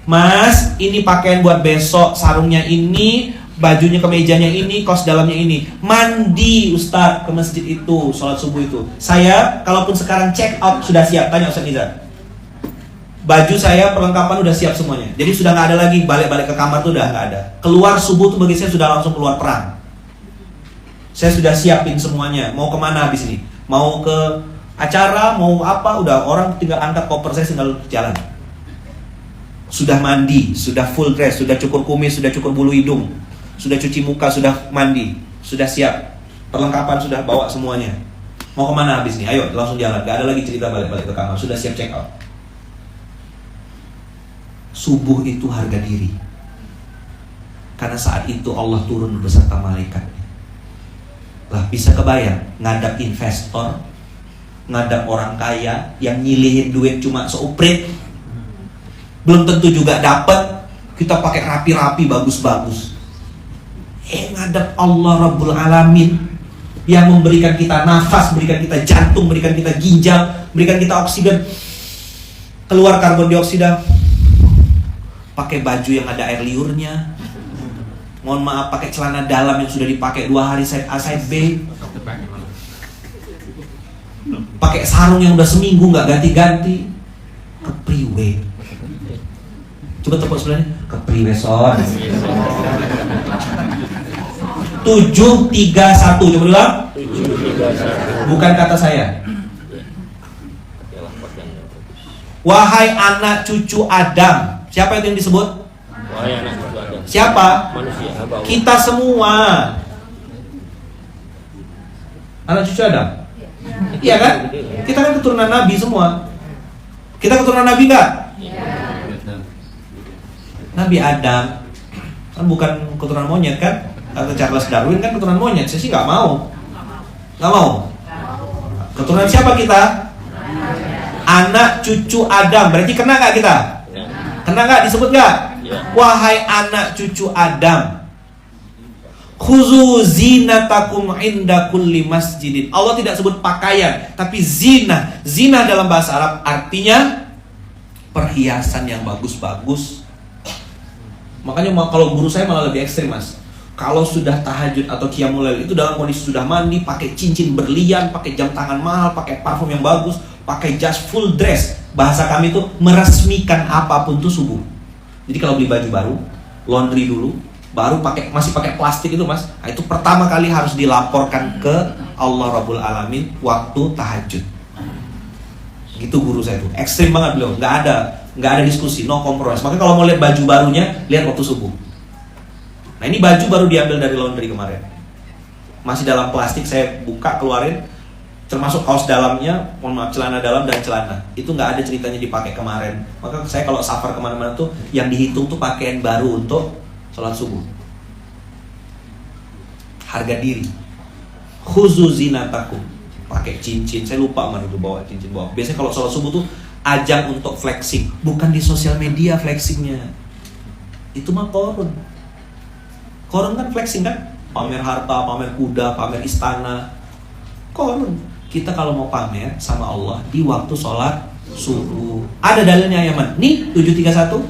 Mas, ini pakaian buat besok, sarungnya ini, bajunya, kemejanya ini, kaos dalamnya ini. Mandi Ustadz ke masjid itu, sholat subuh itu. Saya, kalaupun sekarang check out sudah siap. Tanya Ustadz Nizar. Baju saya, perlengkapan udah siap semuanya. Jadi sudah nggak ada lagi balik-balik ke kamar tuh udah nggak ada. Keluar subuh tuh bagi saya sudah langsung keluar perang. Saya sudah siapin semuanya. Mau kemana habis ini? Mau ke acara, mau apa? Udah orang tinggal angkat koper, saya tinggal jalan. Sudah mandi, sudah full dress, sudah cukur kumis, sudah cukur bulu hidung, sudah cuci muka, sudah mandi, sudah siap. Perlengkapan sudah bawa semuanya. Mau kemana habis ini? Ayo langsung jalan. Gak ada lagi cerita balik-balik ke kamar. Sudah siap check out. Subuh itu harga diri. Karena saat itu Allah turun beserta malaikat. Lah bisa kebayang ngadap investor, ngadap orang kaya yang nyilihin duit cuma seuprit, belum tentu juga dapat. Kita pakai rapi-rapi, bagus-bagus. Ngadap Allah Rabbul Alamin yang memberikan kita nafas, berikan kita jantung, berikan kita ginjal, berikan kita oksigen, keluar karbon dioksida, pakai baju yang ada air liurnya. Mohon maaf, pakai celana dalam yang sudah dipakai 2 hari side A side B, pakai sarung yang udah seminggu nggak ganti-ganti. Kepriwe. Coba tepuk sebelahnya. Kepriwe son. 731. Coba ulang. 731. Bukan kata saya. Wahai anak cucu Adam. Siapa itu yang disebut? Wahai anak cucu Adam. Siapa? Manusia. Kita semua. Anak cucu Adam. Iya kan? Kita kan keturunan Nabi semua. Kita keturunan Nabi nggak? Nabi Adam kan bukan keturunan monyet kan? Kata Charles Darwin kan keturunan monyet. Saya sih nggak mau. Nggak mau. Keturunan siapa kita? Anak cucu Adam. Berarti kena nggak kita? Kena nggak? Disebut nggak? Wahai anak cucu Adam, khuzu zinatakum inda kulli masjidin. Allah tidak sebut pakaian, tapi zina. Zina dalam bahasa Arab artinya perhiasan yang bagus-bagus. Makanya kalau guru saya malah lebih ekstrim, Mas. Kalau sudah tahajud atau qiyamul lail itu dalam kondisi sudah mandi, pakai cincin berlian, pakai jam tangan mahal, pakai parfum yang bagus, pakai jas full dress. Bahasa kami itu meresmikan apapun tuh subuh. Jadi kalau beli baju baru, laundry dulu, baru masih pakai plastik itu, Mas. Nah, itu pertama kali harus dilaporkan ke Allah Rabbul Alamin waktu tahajud. Gitu guru saya itu. Ekstrim banget beliau. Nggak ada diskusi, no compromise. Makanya kalau mau lihat baju barunya, lihat waktu subuh. Nah, ini baju baru diambil dari laundry kemarin. Masih dalam plastik, saya buka, keluarin. Termasuk kaos dalamnya, celana dalam dan celana. Itu nggak ada ceritanya dipakai kemarin. Maka saya kalau safar kemana-mana tuh, yang dihitung tuh pakaian baru untuk sholat subuh. Harga diri. Khuzu zinatakum. Pakai cincin. Saya lupa mana itu bawa cincin bawa. Biasanya kalau sholat subuh tuh ajang untuk flexing. Bukan di sosial media flexingnya. Itu mah korun. Korun kan flexing kan? Pamer harta, pamer kuda, pamer istana. Korun. Kita kalau mau pamer sama Allah di waktu sholat subuh. Ada dalilnya ya, Man? Nih 731.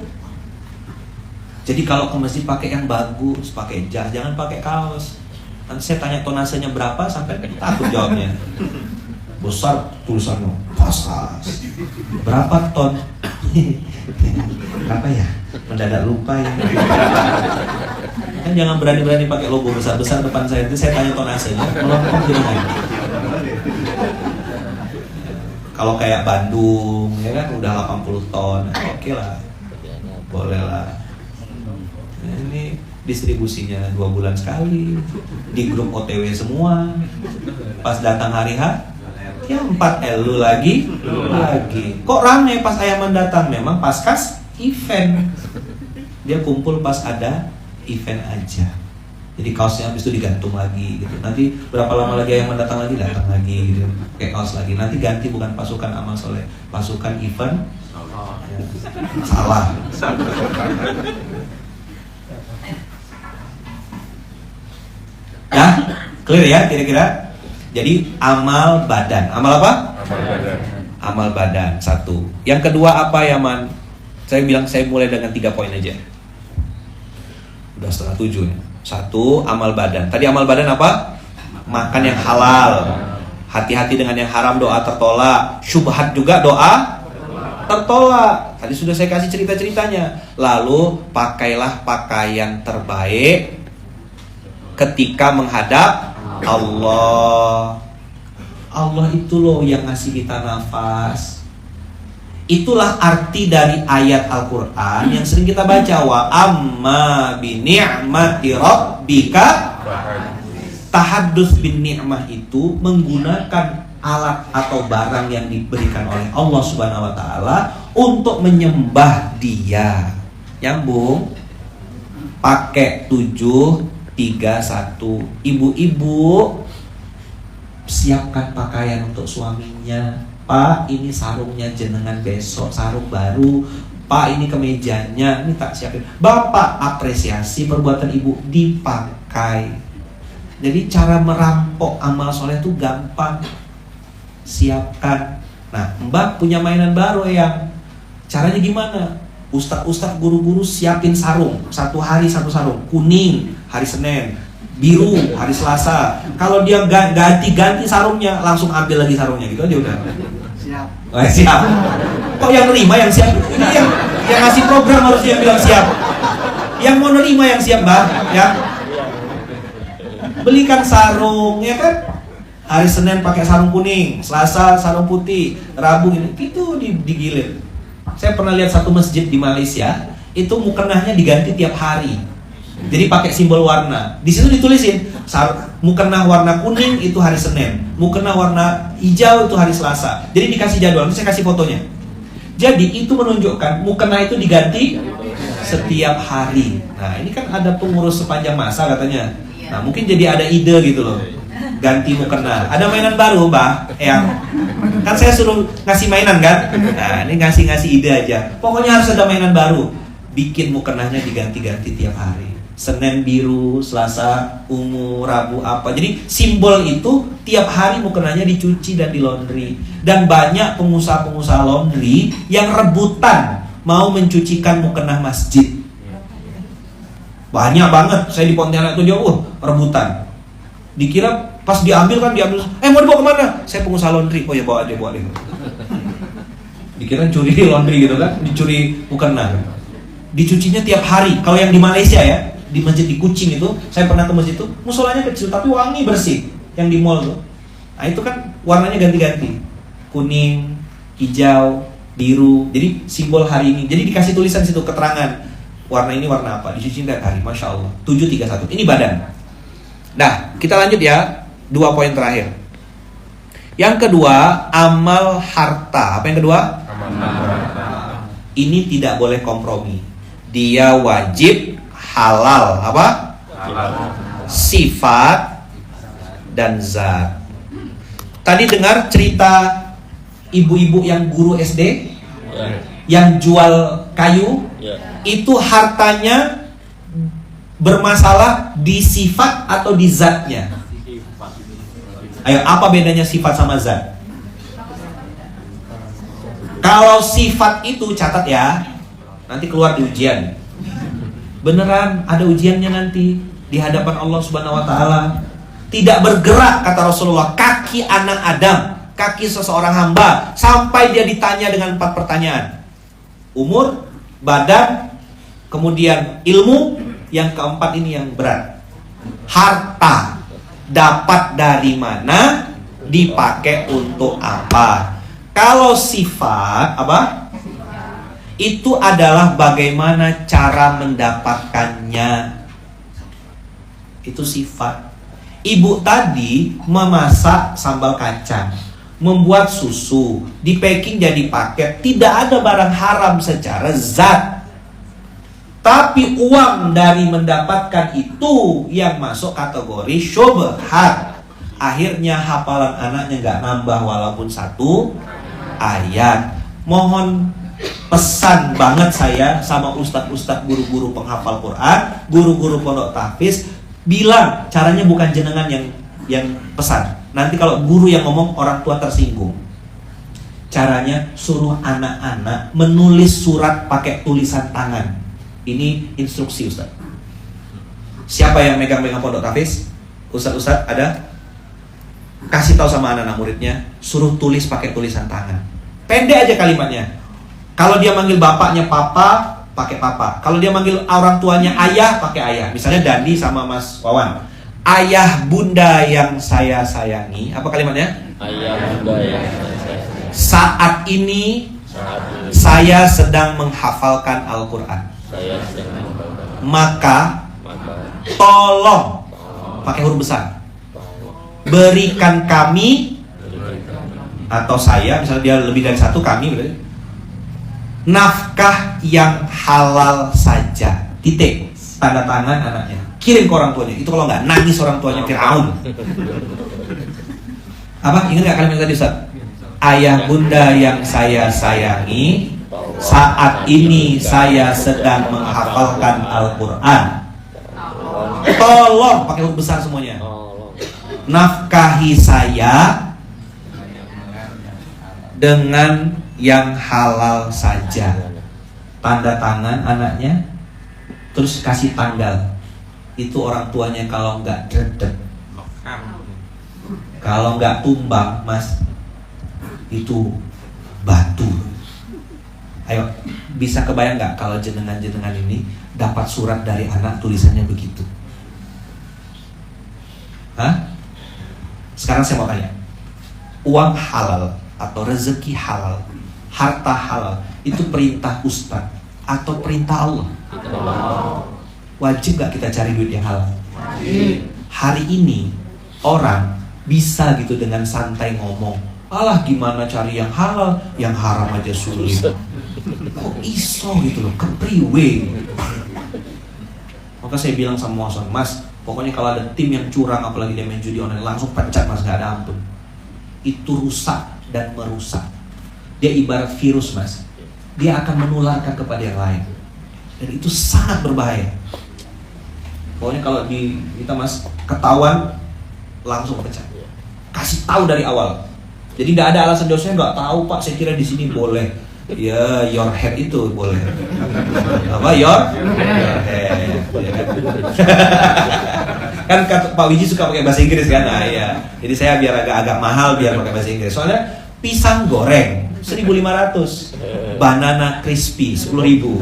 Jadi kalau ke masjid pakai yang bagus, pakai jas, jangan pakai kaos. Nanti saya tanya tonasenya berapa sampai takut jawabnya. Besar tulisannya, pas. Berapa ton? Berapa ya? Mendadak lupa ya. Kan jangan berani-berani pakai logo besar-besar depan saya. Nanti saya tanya tonasenya, melontok jadi naik. Kalau kayak Bandung, ya kan udah 80 ton, oke lah, boleh lah. Nah, ini distribusinya 2 bulan sekali, di grup OTW semua. Pas datang hari H, ya 4 lu lagi. Kok rame pas Ayaman datang? Memang pas kas event. Dia kumpul pas ada event aja. Jadi kaosnya habis itu digantung lagi gitu. Nanti berapa lama lagi yang mendatang lagi datang lagi gitu. Kayak kaos lagi. Nanti ganti bukan pasukan amal soleh, pasukan event salah. Ya, clear ya kira-kira. Jadi amal badan. Amal apa? Amal badan. Satu. Yang kedua apa ya Man? Saya bilang saya mulai dengan 3 poin aja. Udah 6:30 ya. Satu, amal badan. Tadi amal badan apa? Makan yang halal. Hati-hati dengan yang haram, doa tertolak. Syubhat juga doa tertolak. Tadi sudah saya kasih cerita-ceritanya. Lalu pakailah pakaian terbaik ketika menghadap Allah. Allah itu loh yang ngasih kita nafas. Itulah arti dari ayat Al-Quran yang sering kita baca. Wa amma bi ni'mati rabbika. Tahaddus bin ni'mah itu menggunakan alat atau barang yang diberikan oleh Allah Subhanahu wa taala untuk menyembah Dia. Nyambung? Pakai 7, 3, 1. Ibu-ibu siapkan pakaian untuk suaminya. Pak, ini sarungnya jenengan besok, sarung baru. Pak, ini kemejanya, ini tak siapin. Bapak, apresiasi perbuatan ibu, dipakai. Jadi cara merampok amal soleh itu gampang. Siapkan. Nah, Mbak punya mainan baru yang caranya gimana? Ustadz, guru-guru siapin sarung. 1 hari 1 sarung. Kuning, hari Senin. Biru, hari Selasa. Kalau dia ganti-ganti sarungnya, langsung ambil lagi sarungnya gitu aja udah. Siap. Kok yang nerima yang siap? Ini yang ngasih program harus yang bilang siap. Yang mau nerima yang siap, Mbak, ya. Belikan sarung, ya kan? Hari Senin pakai sarung kuning, Selasa sarung putih, Rabu ini itu digilir. Saya pernah lihat satu masjid di Malaysia, itu mukenahnya diganti tiap hari. Jadi pakai simbol warna. Di situ ditulisin, mukenah warna kuning itu hari Senin, mukenah warna hijau itu hari Selasa. Jadi dikasih jadwal, nanti saya kasih fotonya. Jadi itu menunjukkan mukenah itu diganti setiap hari. Nah, ini kan ada pengurus sepanjang masa katanya. Nah, mungkin jadi ada ide gitu loh. Ganti mukena. Ada mainan baru, Mbak, yang kan saya suruh ngasih mainan kan? Nah, ini ngasih ide aja. Pokoknya harus ada mainan baru. Bikin mukenahnya diganti-ganti tiap hari. Senin biru, Selasa ungu, Rabu apa. Jadi simbol itu tiap hari mukenahnya dicuci dan di laundry. Dan banyak pengusaha-pengusaha laundry yang rebutan mau mencucikan mukenah masjid. Banyak banget. Saya di Pontianak itu jauh, rebutan. Dikira pas diambil, mau dibawa kemana? Saya pengusaha laundry. Oh ya bawa deh. Dikira curi laundry gitu kan, dicuri mukena. Dicucinya tiap hari. Kalau yang di Malaysia ya, di masjid di Kuching itu, saya pernah ke masjid itu, musolanya kecil tapi wangi bersih. Yang di mall tuh. Nah itu kan warnanya ganti-ganti. Kuning, hijau, biru. Jadi simbol hari ini. Jadi dikasih tulisan situ keterangan. Warna ini warna apa? Dicuci tiap hari. Masya Allah. 731. Ini badan. Nah, kita lanjut ya. 2 poin terakhir. Yang kedua, amal harta. Apa yang kedua? Amal harta. Ini tidak boleh kompromi. Dia wajib halal. Apa? Halal. Sifat dan zat. Tadi dengar cerita ibu-ibu yang guru SD yang jual kayu. Itu hartanya bermasalah di sifat atau di zatnya? Ayo, apa bedanya sifat sama zat? Kalau sifat itu, catat ya, nanti keluar di ujian. Beneran ada ujiannya nanti di hadapan Allah Subhanahu wa taala. Tidak bergerak, kata Rasulullah, kaki anak Adam, kaki seseorang hamba, sampai dia ditanya dengan 4 pertanyaan. Umur, badan, kemudian ilmu, yang keempat ini yang berat. Harta dapat dari mana, dipakai untuk apa? Kalau sifat apa? Itu adalah bagaimana cara mendapatkannya. Itu sifat. Ibu tadi memasak sambal kacang, membuat susu, di packing jadi paket, tidak ada barang haram secara zat. Tapi uang dari mendapatkan itu yang masuk kategori syubhat. Akhirnya hafalan anaknya nggak nambah walaupun 1 ayat. Mohon pesan banget saya sama ustadz-ustadz, guru-guru penghafal Quran, guru-guru pondok tahfiz, bilang caranya bukan jenengan yang pesan. Nanti kalau guru yang ngomong orang tua tersinggung. Caranya suruh anak-anak menulis surat pakai tulisan tangan. Ini instruksi Ustaz. Siapa yang megang-megang pondok tahfiz? Ustaz-ustaz ada? Kasih tahu sama anak-anak muridnya, suruh tulis pakai tulisan tangan. Pendek aja kalimatnya. Kalau dia manggil bapaknya papa, pakai papa. Kalau dia manggil orang tuanya ayah, pakai ayah. Misalnya Dandi sama Mas Wawan. Ayah bunda yang saya sayangi. Apa kalimatnya? Ayah bunda yang saya sayangi. Saat ini saya sedang menghafalkan Al-Quran. Maka tolong, pakai huruf besar, berikan kami, atau saya, misalnya dia lebih dari 1, kami berarti, nafkah yang halal saja. Titik. Tanda tangan anaknya. Kirim ke orang tuanya. Itu kalau nggak nangis orang tuanya Fir'aun. Apa? Ingat nggak kalimat tadi Ustaz? Ayah bunda yang saya sayangi, saat ini saya sedang menghafalkan Al-Quran. Tolong, pakai huruf besar semuanya, nafkahi saya dengan yang halal saja. Tanda tangan anaknya, terus kasih tanggal. Itu orang tuanya kalau nggak dredeg, kalau nggak tumbang Mas, itu batu. Ayo, bisa kebayang nggak kalau jenengan-jenengan ini dapat surat dari anak tulisannya begitu? Hah? Sekarang saya mau tanya, uang halal atau rezeki halal, harta halal, itu perintah ustadz atau perintah Allah? Wajib gak kita cari duit yang halal? Hari ini orang bisa gitu dengan santai ngomong, alah gimana cari yang halal, yang haram aja sulit. Kok iso gitu loh, kepriwe. Maka saya bilang sama Mas, pokoknya kalau ada tim yang curang, apalagi dia main judi online, langsung pecat Mas, gak ada ampun. Itu rusak dan merusak. Dia ibarat virus Mas, dia akan menularkan kepada yang lain, dan itu sangat berbahaya. Pokoknya kalau di kita Mas ketahuan, langsung pecat. Kasih tahu dari awal. Jadi tidak ada alasan dosanya, nggak tahu Pak, saya kira di sini boleh. Ya, your head itu boleh. Apa your head? Kan Pak Wiji suka pakai bahasa Inggris kan? Nah, ya. Jadi saya biar agak mahal biar pakai bahasa Inggris. Soalnya pisang goreng 1.500, banana crispy 10.000.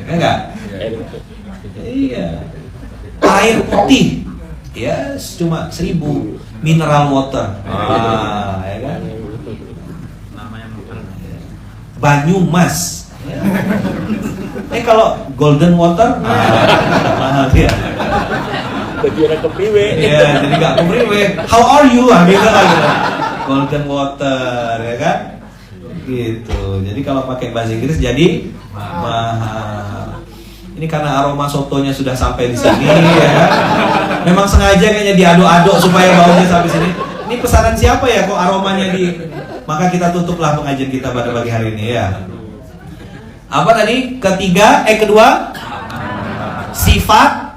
Enggak? Iya. Air putih, ya cuma 1.000. Mineral water, ya kan? Banyumas. Kalau golden water, mahal dia. Bagi orang kepriwe. Iya, jadi nggak kepriwe. How are you? Gitu lah gitu. Golden water, ya kan? Gitu. Jadi kalau pakai bahasa Inggris jadi mahal. Ini karena aroma sotonya sudah sampai di sini, ya kan? Memang sengaja kayaknya diaduk-aduk supaya baunya sampai sini. Ini pesanan siapa ya kok aromanya di... Maka kita tutuplah pengajian kita pada pagi hari ini ya. Apa tadi? Kedua, sifat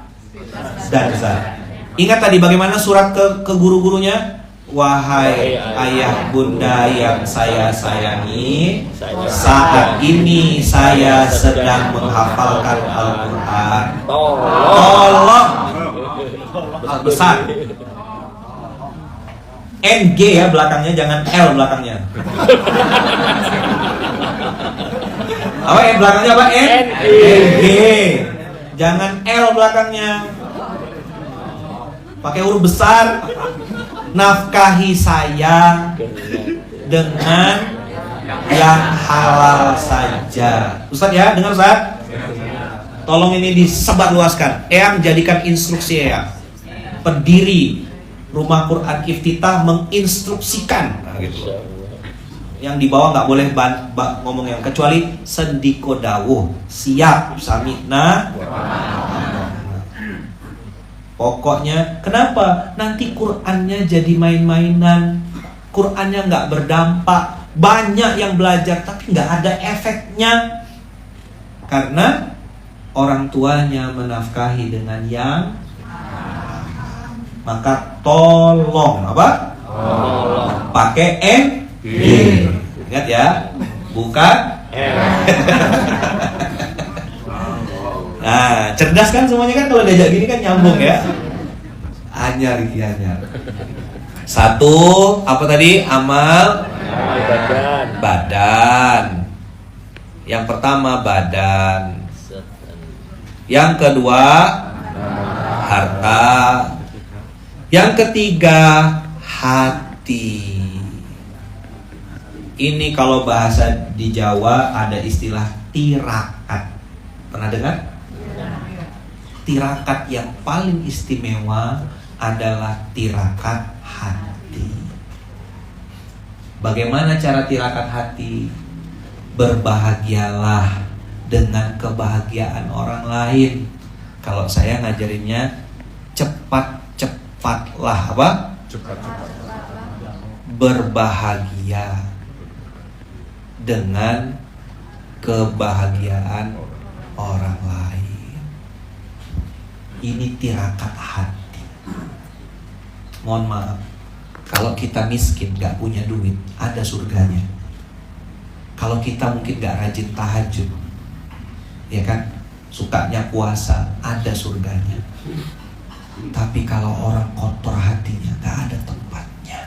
dan zat. Ingat tadi bagaimana surat ke guru-gurunya? Wahai ayah bunda yang saya sayangi, saat ini saya sedang menghafalkan Al-Quran. Tolong, besar. NG ya belakangnya, jangan L belakangnya. Apa yang belakangnya apa? NG. Jangan L belakangnya. Pakai huruf besar. Nafkahi saya dengan yang halal saja. Ustaz ya, dengar Ustaz? Tolong ini disebarluaskan. Eyang jadikan instruksi Eyang. Pendiri Rumah Quran Iftitah menginstruksikan. Nah, gitu. yang di bawah nggak boleh ngomong yang kecuali sendiko dawuh, siap sami'na. Pokoknya kenapa? Nanti Qur'annya jadi main-mainan, Qur'annya nggak berdampak. Banyak yang belajar tapi nggak ada efeknya karena orang tuanya menafkahi dengan yang maka tolong apa? Tolong. Pakai ingat ya, bukan Nah, cerdas kan semuanya kan kalau diajak gini kan nyambung ya. Anyar iki anyar. Satu, apa tadi? Amal badan. Yang pertama badan. Yang kedua harta. Yang ketiga hati. Ini kalau bahasa di Jawa ada istilah tirakat. Pernah dengar? Tirakat yang paling istimewa adalah tirakat hati. Bagaimana cara tirakat hati? Berbahagialah dengan kebahagiaan orang lain. Kalau saya ngajarinnya cepat-cepatlah apa? Berbahagia dengan kebahagiaan orang lain. Ini tirakat hati. Mohon maaf, kalau kita miskin, gak punya duit, ada surganya. Kalau kita mungkin gak rajin tahajud, ya kan, sukanya puasa, ada surganya. Tapi kalau orang kotor hatinya, gak ada tempatnya.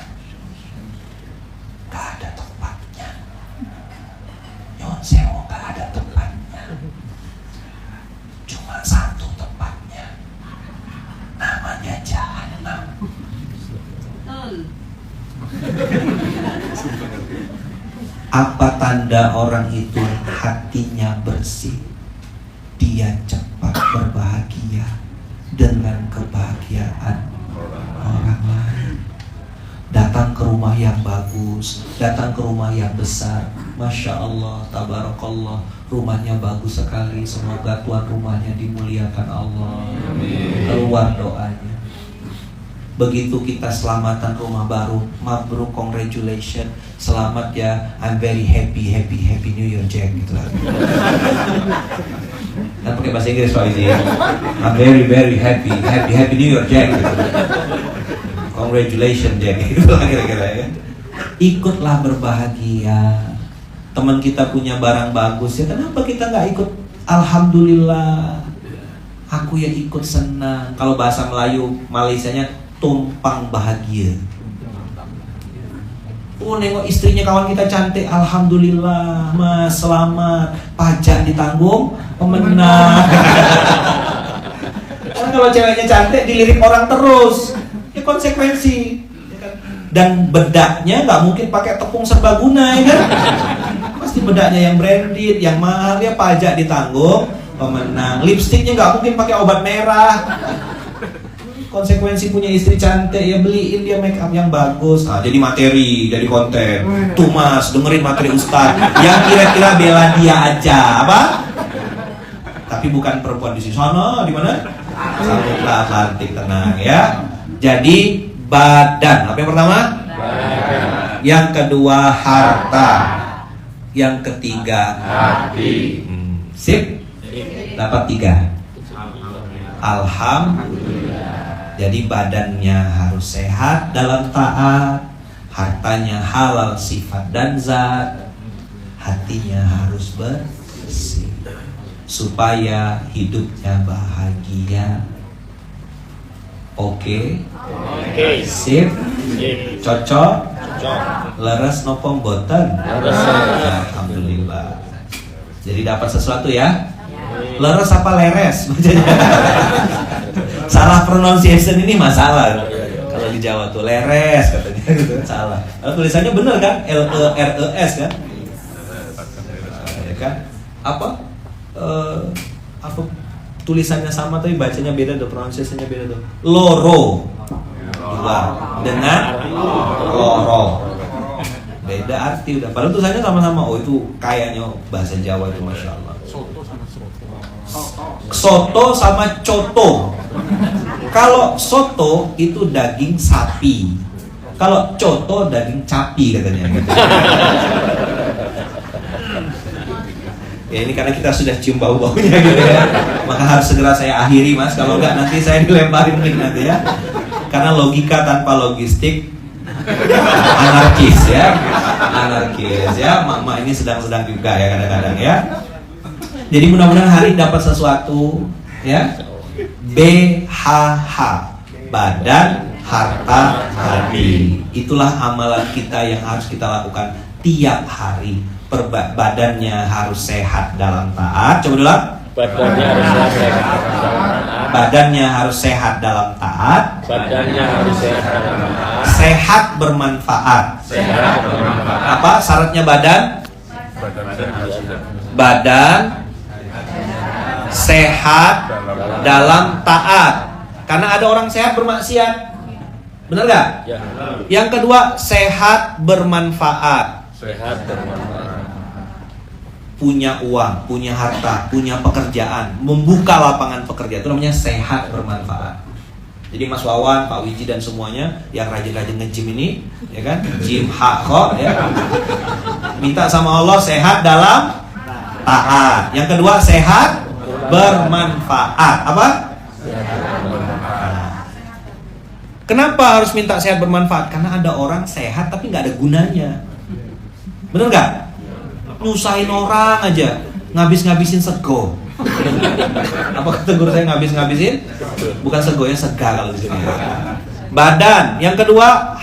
Gak ada tempatnya. Nyon sewo, gak ada tempatnya. Cuma satu tempatnya, namanya jahanam. Apa tanda orang itu hatinya bersih? Dia cepat berbahagia dengan kebahagiaan orang lain. Datang ke rumah yang bagus, datang ke rumah yang besar. Masya Allah, tabarakallah, rumahnya bagus sekali. Semoga tuan rumahnya dimuliakan Allah. Keluar doanya. Begitu kita selamatan rumah baru, mabruk, congratulations, selamat ya, I'm very happy New Year Jack gitu lah. Kan pakai bahasa Inggris Pak Izi. I'm very happy New Year Jack gitu. Congratulations Jack gitu lah kira-kira ya. Ikutlah berbahagia. Teman kita punya barang bagus ya, kenapa kita nggak ikut? Alhamdulillah, aku ya ikut senang. Kalau bahasa Melayu Malaysianya tumpang bahagia. Oh, nengok istrinya kawan kita cantik, alhamdulillah, mas selamat, pajak ditanggung, pemenang. Karena kalau ceweknya cantik dilirik orang terus, ya konsekuensi. Dan bedaknya nggak mungkin pakai tepung serbaguna, ya kan? Pasti bedaknya yang branded, yang mahal, ya pajak ditanggung, pemenang. Lipstiknya nggak mungkin pakai obat merah. Konsekuensi punya istri cantik, ya beliin dia make up yang bagus. Nah, jadi materi, jadi konten. Tuh mas, dengerin materi Ustaz yang kira-kira bela dia aja, apa? Tapi bukan perempuan di sana, di mana? Samudra Atlantik, tenang ya. Jadi badan, apa yang pertama? Badan. Yang kedua harta. Yang ketiga hati. Sip? Dapat 3. Alhamdulillah. Jadi badannya harus sehat dalam taat, hartanya halal sifat dan zat, hatinya harus bersih supaya hidupnya bahagia. Oke? Sip? Cocok? Leres nopo mboten? Alhamdulillah. Jadi dapat sesuatu ya? Leres apa leres? Salah pronunciation ini masalah. Kalau di Jawa tuh leres katanya gitu kan, salah. Kalau tulisannya bener kan? LERES kan? Ya kan? Apa? Apa tulisannya sama tapi bacanya beda tuh, pronunciation-nya beda tuh. Loro. Dua. Dengan loro. Beda arti udah. Padahal tulisannya sama-sama. Oh itu kayaknya bahasa Jawa itu Masya Allah. Soto sama coto. Kalau soto itu daging sapi. Kalau coto daging capi katanya gitu. Ya ini karena kita sudah cium bau-baunya gitu ya. Maka harus segera saya akhiri Mas. Kalau enggak nanti saya dilemparin mic nanti ya. Karena logika tanpa logistik anarkis ya. Anarkis ya. Mak-mak ini sedang-sedang juga ya kadang-kadang ya. Jadi mudah-mudahan hari dapat sesuatu ya. BHH, badan, harta, hati. Itulah amalan kita yang harus kita lakukan tiap hari. Badannya harus sehat dalam taat. Coba dulu. Badannya harus sehat dalam taat. Badannya harus sehat dalam taat. Badannya harus sehat dalam taat. Sehat bermanfaat. Sehat bermanfaat. Apa syaratnya badan? Badan sehat dalam taat. Karena ada orang sehat bermaksiat. Benar gak? Ya. Yang kedua, sehat bermanfaat. Sehat bermanfaat. Punya uang, punya harta, punya pekerjaan, membuka lapangan pekerjaan, itu namanya sehat bermanfaat. Jadi Mas Wawan, Pak Wiji dan semuanya yang rajin-rajin nge-gym ini, ya kan? Gym hak kok ya. Minta sama Allah sehat dalam taat. Yang kedua, sehat bermanfaat. Apa? Kenapa harus minta sehat bermanfaat? Karena ada orang sehat tapi nggak ada gunanya. Bener nggak? Nyusahin orang aja, ngabis-ngabisin sego. Apa kata guru saya ngabis-ngabisin? Bukan sego ya, sega kalau di sini. Badan. Yang kedua,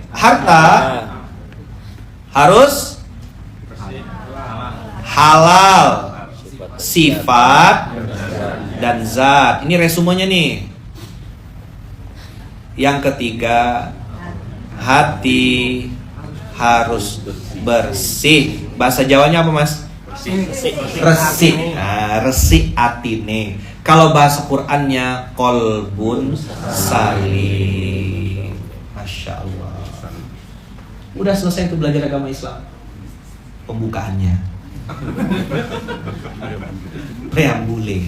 harta harus halal, sifat dan zat. Ini resumenya nih. Yang ketiga, hati harus bersih. Bahasa Jawanya apa Mas? Resik. Nah, resik atine. Kalau bahasa Qur'annya kolbun salim. Masya Allah. Udah selesai tuh belajar agama Islam. Pembukaannya. Preambule.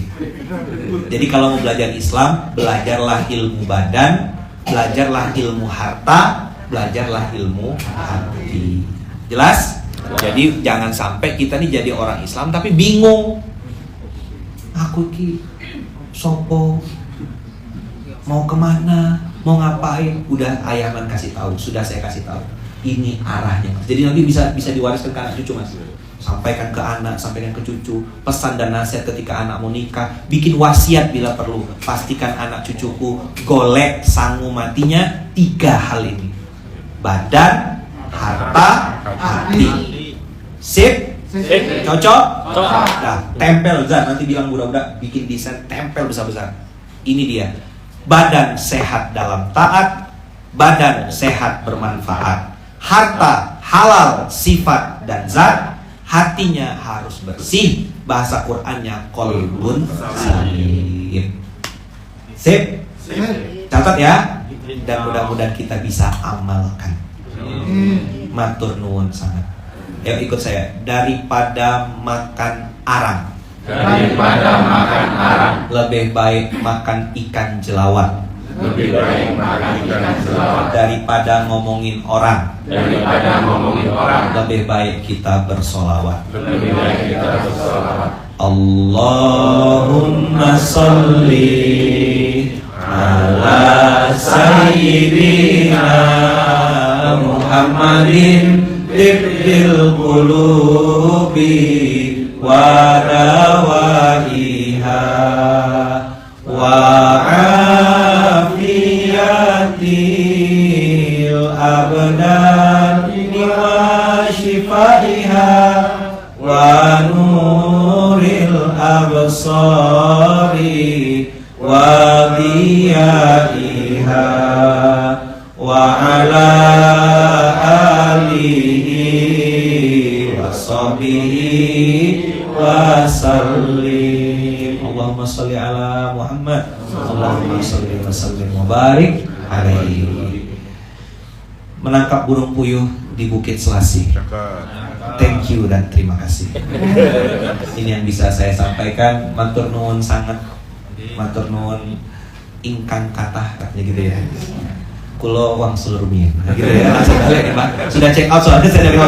Jadi kalau mau belajar Islam, belajarlah ilmu badan, belajarlah ilmu harta, belajarlah ilmu hati. Jelas? Jadi jangan sampai kita nih jadi orang Islam tapi bingung. Aku ki sopo, mau kemana, mau ngapain? Udah ayaman kasih tahu, sudah saya kasih tahu. Ini arahnya. Jadi nanti bisa diwariskan ke anak cucu Mas. Sampaikan ke anak, sampaikan ke cucu. Pesan dan nasihat ketika anak mau nikah. Bikin wasiat bila perlu. Pastikan anak cucuku golek sangu matinya 3 hal ini. Badan, harta, hati. Sip? Cocok? Nah, tempel Zat. Nanti bilang budak-budak bikin desain tempel besar-besar. Ini dia. Badan sehat dalam taat, badan sehat bermanfaat, harta halal sifat dan zat, hatinya harus bersih. Bahasa Qur'annya qalbun salim. Sip? Catat ya. Dan mudah-mudahan kita bisa amalkan. Matur nuwun sangat. Ya ikut saya. Daripada makan arang, lebih baik makan ikan jelawat. Daripada ngomongin orang, lebih baik kita bersolawat. Allahumma sholli ala sayyidina Muhammadin tibbil qulubi wa rawaiha wa afiyatil abdani wa shifaiha wa nuril absari wa diyaiha wa ala alihi wa sahbihi wa sallim. Allahumma sholli ala Muhammad. Allahumma sholli wa sallim wa barik alaihi. menangkap burung puyuh di Bukit Selasih. Thank you dan terima kasih. Ini yang bisa saya sampaikan. Matur nuwun sangat, matur nuwun ingkang kathah katanya gitu ya. Kulo wangsul rumiyin, gitu ya. Langsung balik nih Pak. Sudah check out soalnya saya dari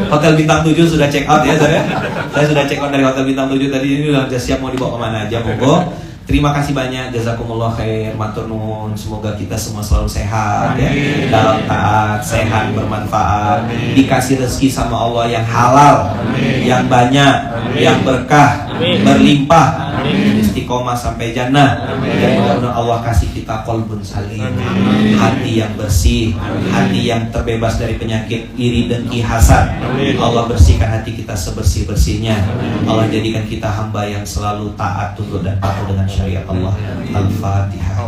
hotel bintang 7 sudah check out ya saya. Saya sudah check out dari hotel bintang 7 tadi, ini sudah siap mau dibawa kemana aja monggo. Terima kasih banyak, jazakumullah khair, matur nuwun. Semoga kita semua selalu sehat ya, dalam taat, sehat, bermanfaat, dikasih rezeki sama Allah yang halal, yang banyak, yang berkah, berlimpah, istiqomah sampai jannah. Dan mudah-mudahan Allah kasih kita qalbun salim, hati yang bersih, hati yang terbebas dari penyakit iri, dengki, hasad. Allah bersihkan hati kita sebersih-bersihnya. Allah jadikan kita hamba yang selalu taat, tunduk dan patuh dengan syariat Allah. Al-Fatihah.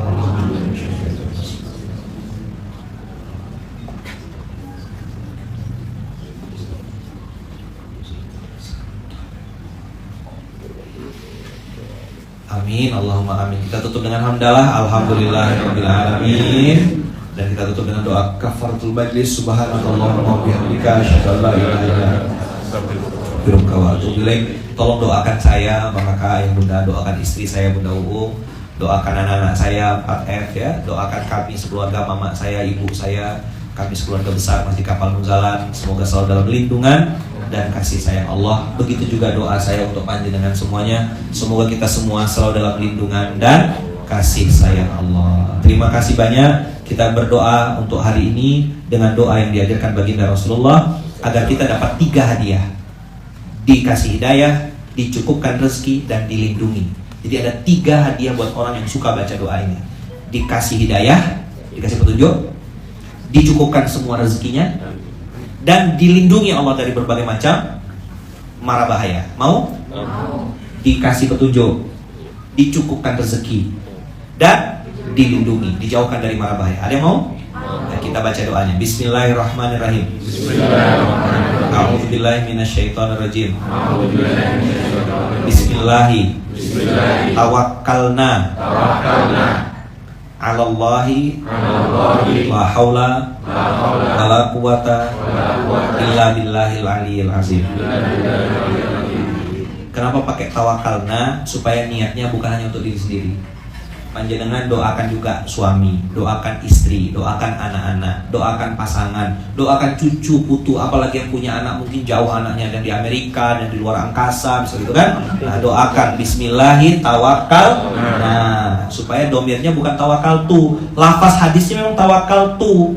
Amin, Allahumma amin. Kita tutup dengan hamdalah, alhamdulillahirabbil alamin. Dan kita tutup dengan doa kafaratul majlis. Subhanallahumma wa bihamdika asyhadu an la ilaha illa anta wa atubu ilaik. Tolong doakan saya, Bang Kakak, yang Bunda, doakan istri saya Bunda Uung, doakan anak-anak saya 4F ya, doakan kami sekeluarga, mama saya, ibu saya, kami sekeluarga besar masih kapal Nunggalan, semoga selalu dalam lindungan dan kasih sayang Allah. Begitu juga doa saya untuk panjenengan semuanya, semoga kita semua selalu dalam lindungan dan kasih sayang Allah. Terima kasih banyak. Kita berdoa untuk hari ini dengan doa yang diajarkan baginda Rasulullah agar kita dapat 3 hadiah: dikasih hidayah, dicukupkan rezeki, dan dilindungi. Jadi ada 3 hadiah buat orang yang suka baca doa ini: dikasih hidayah, dikasih petunjuk, dicukupkan semua rezekinya, dan dilindungi Allah dari berbagai macam mara bahaya. Mau? Dikasih petunjuk, dicukupkan rezeki, dan dilindungi, dijauhkan dari mara bahaya. Ada yang mau? Nah, kita baca doanya. Bismillahirrahmanirrahim. A'udzubillahi minasyaitonirrajim. Bismillahi tawakkalna 'alallahi la haula wala quwata illa billahil aliyyil azim. Kenapa pakai tawakalna? Supaya niatnya bukan hanya untuk diri sendiri. Panjenengan doakan juga suami, doakan istri, doakan anak-anak, doakan pasangan, doakan cucu, putu, apalagi yang punya anak mungkin jauh anaknya dan di Amerika dan di luar angkasa, bisa gitu kan? Nah, doakan Bismillahi tawakal. Nah, supaya domirnya bukan tawakal tu. Lafaz hadisnya memang tawakal tu.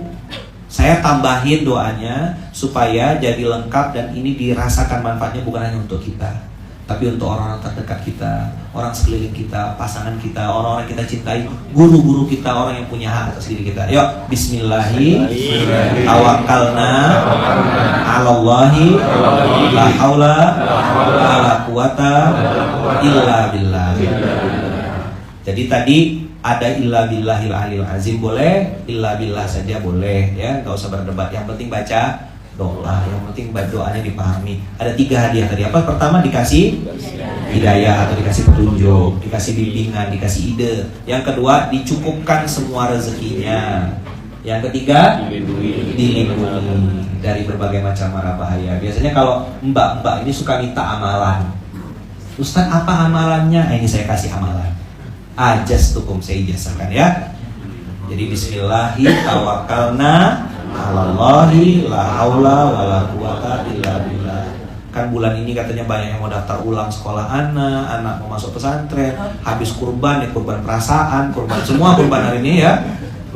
Saya tambahin doanya supaya jadi lengkap dan ini dirasakan manfaatnya bukan hanya untuk kita, tapi untuk orang-orang terdekat kita, orang sekeliling kita, pasangan kita, orang-orang kita cintai, guru-guru kita, orang yang punya hak atas diri kita. Yuk, Bismillahi tawakkalna 'alallahi la haula wala quwata illa billah. Jadi tadi ada illa billahil aliyil azim boleh, illa billah saja boleh ya, enggak usah berdebat. Yang penting baca doa, yang penting doanya dipahami. Ada 3 hadiah tadi. Apa? Pertama dikasih hidayah atau dikasih petunjuk, dikasih bimbingan, dikasih ide. Yang kedua dicukupkan semua rezekinya. Yang ketiga dilindungi dari berbagai macam mara bahaya. Biasanya kalau mbak-mbak ini suka minta amalan. Ustaz, apa amalannya? Ini saya kasih amalan. Ajas tukum, saya ijazahkan ya. Jadi bismillahi tawakkalna 'alallahi la haula wala quwata illa billah. Kan bulan ini katanya banyak yang mau daftar ulang sekolah anak mau masuk pesantren, habis kurban ya, kurban perasaan, kurban semua kurban hari ini ya.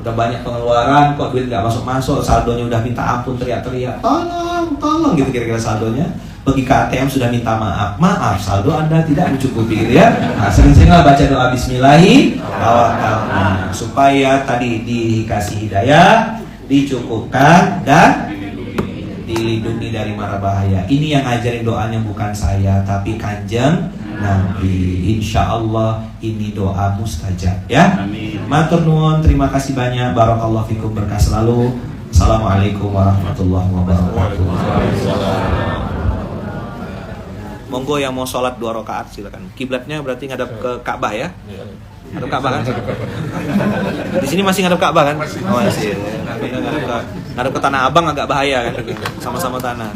Udah banyak pengeluaran, kok duit nggak masuk, saldonya udah minta ampun, teriak-teriak, tolong gitu kira-kira saldonya. Pergi ke ATM sudah minta maaf, saldo Anda tidak mencukupi gitu ya. Nah, sering-seringlah baca doa bismillahi tawakkalna supaya tadi dikasih hidayah, dicukupkan, dan dilindungi dari mara bahaya. Ini yang ngajarin doanya bukan saya, tapi Kanjeng Nabi. Insya Allah ini doa mustajab ya. Matur nuwun, terima kasih banyak. Barakallahu fikum, berkah selalu. Assalamualaikum warahmatullahi wabarakatuh. Monggo yang mau sholat 2 rakaat silakan. Kiblatnya berarti ngadap ke Ka'bah ya? Ngadap Ka'bah kan? Di sini masih ngadap Ka'bah kan? Oh, masih. Ngadep ke Tanah Abang agak bahaya kan, sama-sama tanah.